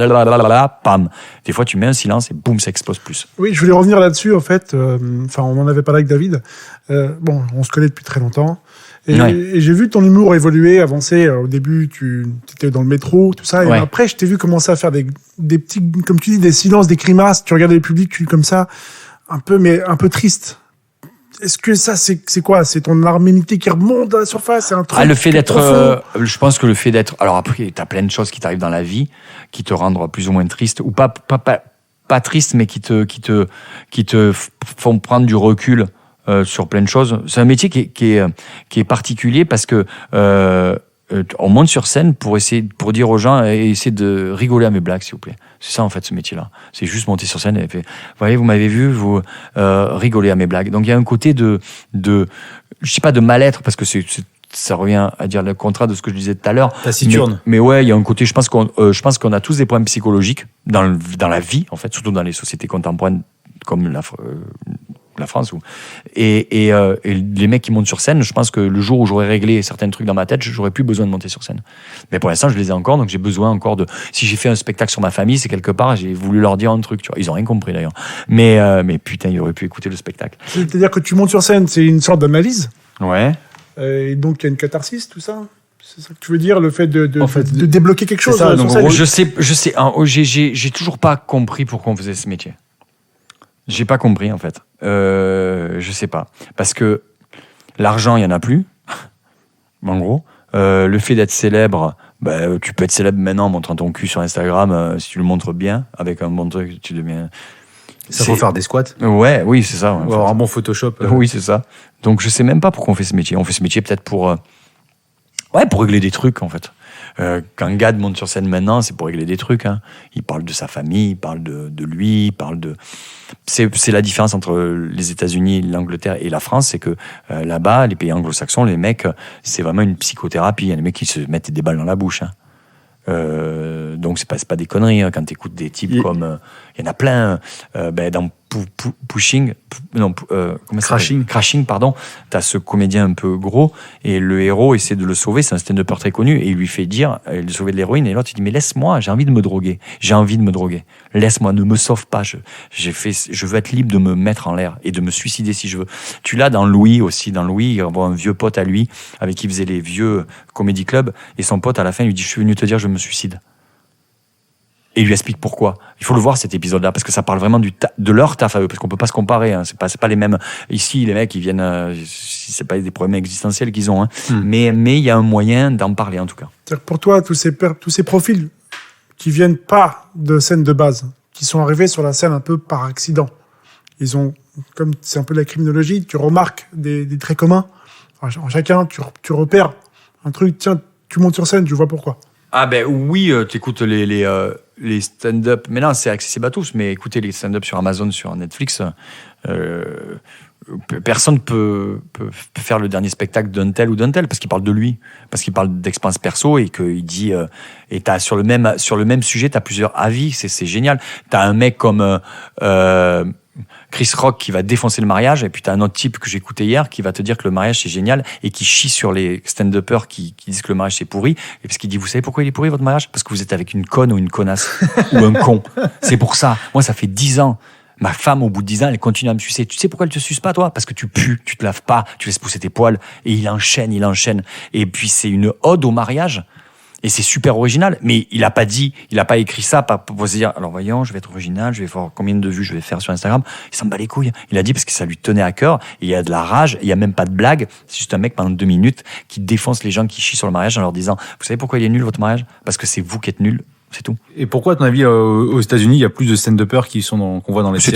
Speaker 4: pam. Des fois, tu mets un silence et boum, ça explose plus.
Speaker 3: Oui, je voulais revenir là-dessus, en fait. On en avait parlé avec David. On se connaît depuis très longtemps. Et j'ai vu ton humour évoluer, avancer. Au début, tu étais dans le métro, tout ça. Et après, je t'ai vu commencer à faire des petits, comme tu dis, des silences, des grimaces. Tu regardais le public comme ça, un peu triste. Est-ce que ça, c'est quoi? C'est ton harmonité qui remonte à la surface? C'est un truc.
Speaker 4: Le fait d'être, je pense que le fait d'être, alors après, t'as plein de choses qui t'arrivent dans la vie, qui te rendent plus ou moins triste, ou pas triste, mais qui te font prendre du recul, sur plein de choses. C'est un métier qui est particulier parce que, on monte sur scène pour dire aux gens et essayer de rigoler à mes blagues, s'il vous plaît. C'est ça, en fait, ce métier-là. C'est juste monter sur scène et faire, voyez, vous m'avez vu, vous rigolez à mes blagues. Donc, il y a un côté de je sais pas de mal-être, parce que ça revient à dire le contraire de ce que je disais tout à l'heure.
Speaker 2: Taciturne.
Speaker 4: Mais ouais, il y a un côté, je pense qu'on a tous des problèmes psychologiques dans la vie, en fait, surtout dans les sociétés contemporaines comme la France. Et les mecs qui montent sur scène, je pense que le jour où j'aurais réglé certains trucs dans ma tête, j'aurais plus besoin de monter sur scène. Mais pour l'instant, je les ai encore, donc j'ai besoin encore de... Si j'ai fait un spectacle sur ma famille, c'est quelque part, j'ai voulu leur dire un truc, tu vois. Ils ont rien compris d'ailleurs. Mais putain, ils auraient pu écouter le spectacle.
Speaker 3: C'est-à-dire que tu montes sur scène, c'est une sorte d'analyse.
Speaker 4: Ouais.
Speaker 3: Et donc, il y a une catharsis, tout ça? C'est ça que tu veux dire, le fait de débloquer quelque chose?
Speaker 2: ça, donc,
Speaker 3: sur scène.
Speaker 4: Je sais, j'ai toujours pas compris pourquoi on faisait ce métier. J'ai pas compris, en fait. Je sais pas. Parce que l'argent, il y en a plus. En gros. Le fait d'être célèbre, tu peux être célèbre maintenant en montrant ton cul sur Instagram, si tu le montres bien, avec un bon truc, tu deviens...
Speaker 2: Ça faut faire des squats.
Speaker 4: Ouais, oui, c'est ça.
Speaker 2: Ou avoir un bon Photoshop.
Speaker 4: Oui, c'est ça. Donc, je sais même pas pourquoi on fait ce métier. On fait ce métier peut-être pour régler des trucs, en fait. Quand Gad monte sur scène maintenant, c'est pour régler des trucs. Hein. Il parle de sa famille, il parle de lui, il parle de... C'est la différence entre les États-Unis, l'Angleterre et la France, c'est que là-bas, les pays anglo-saxons, les mecs, c'est vraiment une psychothérapie. Il y a des mecs qui se mettent des balles dans la bouche. Hein. Donc c'est pas des conneries, hein. Quand t'écoutes des types comme... Il y en a plein. Dans Pushing, comment ça
Speaker 2: Crashing.
Speaker 4: s'appelle Crashing, pardon. T'as ce comédien un peu gros et le héros essaie de le sauver. C'est un stand-upper très connu et il lui fait dire, il le sauver de l'héroïne et l'autre il dit mais laisse-moi, j'ai envie de me droguer, laisse-moi, ne me sauve pas, je veux être libre de me mettre en l'air et de me suicider si je veux. Tu l'as dans Louis aussi, il voit un vieux pote à lui avec qui il faisait les vieux comédie club et son pote à la fin lui dit je suis venu te dire je me suicide. Et il lui explique pourquoi. Il faut le voir cet épisode-là parce que ça parle vraiment de leur taf à eux parce qu'on peut pas se comparer. Hein. C'est pas les mêmes. Ici, les mecs, ils viennent. C'est pas des problèmes existentiels qu'ils ont. Hein. Mais il y a un moyen d'en parler en tout cas.
Speaker 3: C'est-à-dire que pour toi, tous ces profils qui viennent pas de scène de base, qui sont arrivés sur la scène un peu par accident, ils ont, comme c'est un peu de la criminologie, tu remarques des traits communs. En chacun, tu repères un truc. Tiens, tu montes sur scène, tu vois pourquoi.
Speaker 4: Ah ben oui, t'écoutes les stand-up. Maintenant, c'est accessible à tous, mais écoutez les stand-up sur Amazon, sur Netflix. Personne peut faire le dernier spectacle d'un tel ou d'un tel parce qu'il parle de lui, parce qu'il parle d'expérience perso et qu'il dit et t'as sur le même sujet, t'as plusieurs avis. C'est génial. T'as un mec comme Chris Rock qui va défoncer le mariage et puis t'as un autre type que j'écoutais hier qui va te dire que le mariage c'est génial et qui chie sur les stand-uppers qui disent que le mariage c'est pourri et parce qu'il dit vous savez pourquoi il est pourri votre mariage parce que vous êtes avec une conne ou une connasse ou un con, c'est pour ça. Moi ça fait 10 ans, ma femme au bout de 10 ans elle continue à me sucer. Tu sais pourquoi elle te suce pas toi? Parce que tu pues, tu te laves pas, tu laisses pousser tes poils et il enchaîne et puis c'est une ode au mariage. Et c'est super original, mais il a pas écrit ça pour se dire, alors voyons, je vais être original, je vais voir combien de vues je vais faire sur Instagram. Il s'en bat les couilles. Il a dit parce que ça lui tenait à cœur, et il y a de la rage, il y a même pas de blague. C'est juste un mec pendant 2 minutes qui défonce les gens qui chient sur le mariage en leur disant, vous savez pourquoi il est nul votre mariage? Parce que c'est vous qui êtes nuls. C'est tout.
Speaker 2: Et pourquoi, à ton avis, aux États-Unis, il y a plus de stand-uppers qu'on voit dans les séries?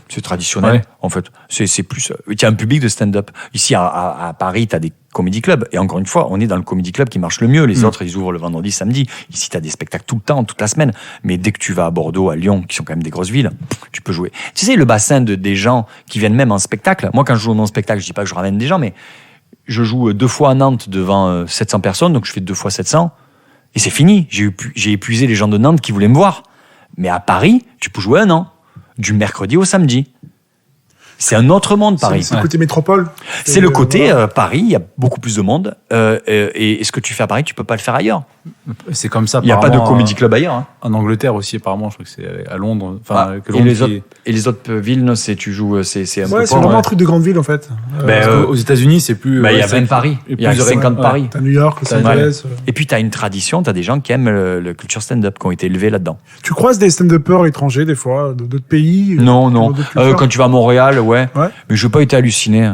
Speaker 4: C'est traditionnel,
Speaker 2: ouais.
Speaker 4: En fait. C'est plus. Il y a un public de stand-up. Ici, à Paris, t'as des comedy clubs. Et encore une fois, on est dans le comedy club qui marche le mieux. Les autres, ils ouvrent le vendredi, samedi. Ici, t'as des spectacles tout le temps, toute la semaine. Mais dès que tu vas à Bordeaux, à Lyon, qui sont quand même des grosses villes, tu peux jouer. Tu sais, le bassin des gens qui viennent même en spectacle. Moi, quand je joue mon spectacle, je dis pas que je ramène des gens, mais je joue 2 fois à Nantes devant 700 personnes, donc je fais 2 fois 700. Et c'est fini. J'ai épuisé les gens de Nantes qui voulaient me voir. Mais à Paris, tu peux jouer 1 an. Du mercredi au samedi. C'est un autre monde, Paris.
Speaker 3: C'est le côté métropole.
Speaker 4: C'est le côté Paris, il y a beaucoup plus de monde. Et ce que tu fais à Paris, tu peux pas le faire ailleurs.
Speaker 2: C'est comme ça.
Speaker 4: Il n'y a pas de comedy club ailleurs. Hein.
Speaker 2: En Angleterre aussi, apparemment, je crois que c'est à Londres. Enfin, que
Speaker 4: et,
Speaker 2: Londres
Speaker 4: les autres villes, non, tu joues, c'est un peu.
Speaker 3: Ouais, c'est vraiment un truc de grande ville en fait.
Speaker 2: aux États-Unis, c'est plus.
Speaker 4: Il y a 20 Paris. Il y a 50 Paris.
Speaker 3: T'as New York, Los Angeles.
Speaker 4: Et puis t'as une tradition, t'as des gens qui aiment le culture stand-up, qui ont été élevés là-dedans.
Speaker 3: Tu croises des stand-uppers étrangers des fois, d'autres pays?
Speaker 4: Non. Quand tu vas à Montréal, ouais. Mais je veux pas être halluciné.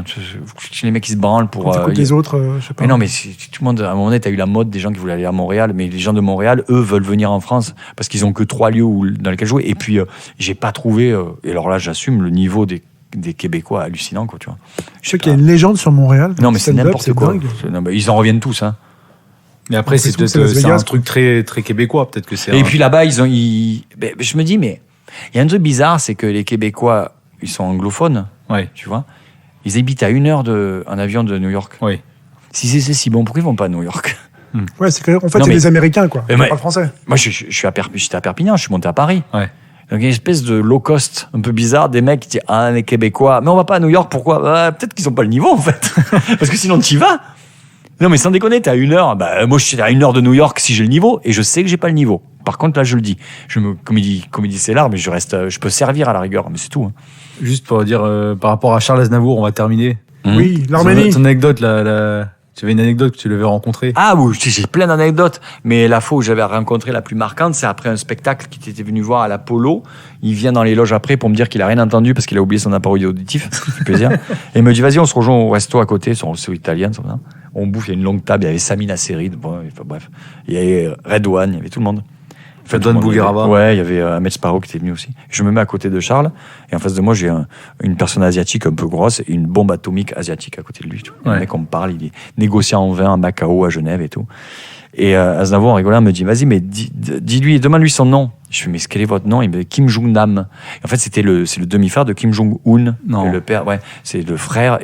Speaker 4: Les mecs qui se branlent pour.
Speaker 3: Quand t'écoutes les autres, je sais pas.
Speaker 4: Mais non, mais tout le monde, à un moment donné, t'as eu la mode des gens qui voulaient aller à Montréal, mais les gens de Montréal, eux, veulent venir en France parce qu'ils ont que 3 lieux dans lesquels jouer. Et puis, j'ai pas trouvé, et alors là, j'assume le niveau des Québécois hallucinant, quoi, tu vois.
Speaker 3: Je sais qu'il y a une légende sur Montréal.
Speaker 4: Non, mais c'est n'importe quoi.
Speaker 3: Dingue.
Speaker 4: Non, mais ils en reviennent tous, hein.
Speaker 2: Mais après, c'est un truc très, très québécois, peut-être que c'est.
Speaker 4: Et puis là-bas, je me dis, mais il y a un truc bizarre, c'est que les Québécois, ils sont anglophones,
Speaker 2: ouais.
Speaker 4: Tu vois. Ils habitent à 1 heure en avion de New York.
Speaker 2: Oui.
Speaker 4: Si c'est si bon, pourquoi ils vont pas à New York?
Speaker 3: Ouais, c'est clair. En fait, c'est des Américains, quoi. Pas français.
Speaker 4: Moi, j'étais à Perpignan, je suis monté à Paris.
Speaker 2: Ouais.
Speaker 4: Donc, il y a une espèce de low cost un peu bizarre, des mecs qui disent, ah, les Québécois, mais on va pas à New York, pourquoi? Peut-être qu'ils ont pas le niveau, en fait. Parce que sinon, tu y vas. Non, mais sans déconner, t'es à 1 heure. Moi, je suis à 1 heure de New York si j'ai le niveau, et je sais que j'ai pas le niveau. Par contre, là, je le dis. Comédie, c'est l'art, mais je peux servir à la rigueur, mais c'est tout. Hein.
Speaker 2: Juste pour dire, par rapport à Charles Aznavour, on va terminer.
Speaker 3: Oui, l'Arménie.
Speaker 2: Ton anecdote, tu avais une anecdote que tu l'avais rencontrée.
Speaker 4: Ah oui, j'ai plein d'anecdotes, mais la fois où j'avais rencontré la plus marquante, c'est après un spectacle qu'il était venu voir à l'Apollo. Il vient dans les loges après pour me dire qu'il a rien entendu parce qu'il a oublié son appareil auditif, ça fait plaisir. Et il me dit, vas-y, on se rejoint au resto à côté, c'est italien, ça. On bouffe, il y a une longue table, il y avait Samina Seri, bref. Il y avait Red One, il y avait tout le monde.
Speaker 2: Redouane Bougueraba.
Speaker 4: Ouais, il y avait Ahmed Sparrow qui était venu aussi. Je me mets à côté de Charles, et en face de moi, j'ai une personne asiatique un peu grosse, et une bombe atomique asiatique à côté de lui. Tu vois. Le mec, on me parle, il est négociant en vin à Macao, à Genève et tout. Et Aznavour, en rigolant, me dit, vas-y, mais dis-lui, demande-lui son nom. Je fais, mais quel est votre nom? Il me dit, Kim Jong-nam. En fait, c'est le demi-frère de Kim Jong-un.
Speaker 2: Non.
Speaker 4: Le père, ouais. C'est le frère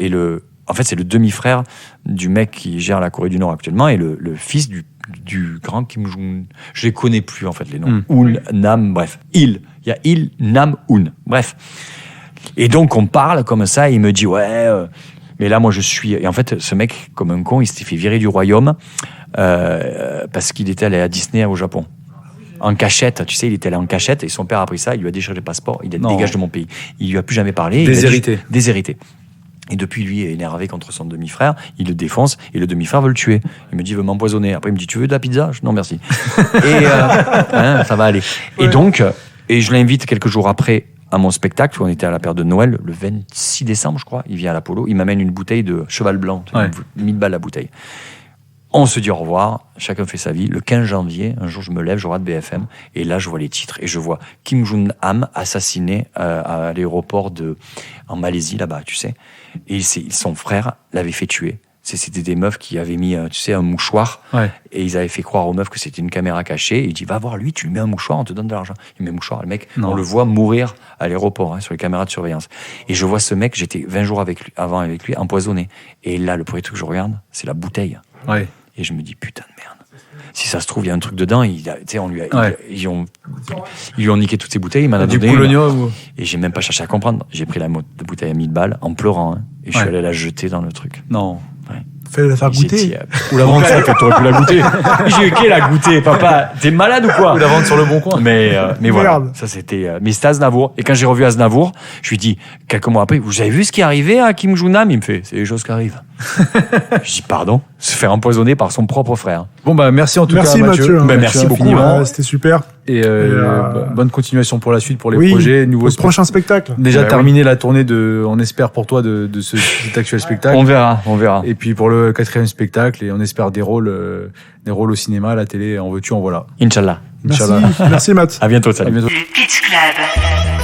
Speaker 4: en fait, c'est le demi-frère du mec qui gère la Corée du Nord actuellement, et le fils du grand Kim Jong-un. Je les connais plus, en fait, les noms. Un, Nam, bref. Il y a Il, Nam, Un. Bref. Et donc, on parle comme ça, et il me dit, mais là, moi, je suis... Et en fait, ce mec, comme un con, il s'était fait virer du royaume parce qu'il était allé à Disney au Japon. En cachette, tu sais, il était allé en cachette, et son père a pris ça, il lui a déchiré le passeport, il a dit, dégage de mon pays. Il lui a plus jamais parlé. Déshérité. Et depuis, lui est énervé contre son demi-frère, il le défonce, et le demi-frère veut le tuer. Il me dit, il veut m'empoisonner. Après, il me dit, tu veux de la pizza? Non, merci. Et ça va aller. Et donc, je l'invite quelques jours après à mon spectacle, où on était à la période de Noël, le 26 décembre, je crois, il vient à l'Apollo, il m'amène une bouteille de Cheval Blanc, 1000 balles la bouteille. On se dit au revoir, chacun fait sa vie. Le 15 janvier, un jour, je me lève, je regarde BFM, et là, je vois les titres, et je vois Kim Jong-un assassiné à l'aéroport en Malaisie, là-bas, tu sais. Et son frère l'avait fait tuer. C'était des meufs qui avaient mis, tu sais, un mouchoir, et ils avaient fait croire aux meufs que c'était une caméra cachée. Et il dit, va voir lui, tu lui mets un mouchoir, on te donne de l'argent. Il met un mouchoir, le mec, on le voit mourir à l'aéroport, sur les caméras de surveillance. Et je vois ce mec, j'étais 20 jours avant avec lui, empoisonné. Et là, le premier truc que je regarde, c'est la bouteille.
Speaker 2: Ouais.
Speaker 4: Et je me dis, putain de merde. Si ça se trouve, il y a un truc dedans. Ils lui ont niqué toutes ses bouteilles. Il m'en a donné une. Et j'ai même pas cherché à comprendre. J'ai pris la bouteille à 1000 balles en pleurant. Et je suis allé la jeter dans le truc.
Speaker 2: Non.
Speaker 3: Fallait la faire goûter.
Speaker 2: Ou la vendre,
Speaker 4: t'aurais pu la goûter. J'ai qui la goûter, papa? T'es malade ou quoi?
Speaker 2: Ou la vendre sur le bon coin.
Speaker 4: Mais voilà. Ça, c'était, mais c'était Aznavour. Et quand j'ai revu Aznavour, je lui dis, quelques mois après, vous avez vu ce qui est arrivé à Kim Jong-un? Il me fait, c'est les choses qui arrivent. Je dis, pardon? Se faire empoisonner par son propre frère.
Speaker 2: Bon, merci en tout cas,
Speaker 3: Mathieu.
Speaker 4: Merci beaucoup.
Speaker 3: C'était super.
Speaker 2: Et bonne continuation pour la suite, pour les projets, nouveaux
Speaker 3: prochains spectacles.
Speaker 2: Déjà terminé la tournée on espère pour toi de cet actuel spectacle.
Speaker 4: On verra.
Speaker 2: Et puis pour le 4e spectacle, et on espère des rôles au cinéma, à la télé, en veux-tu, en voilà.
Speaker 4: Inch'Allah.
Speaker 3: Merci Matt.
Speaker 4: À bientôt, salut.
Speaker 1: Le Pitch Club.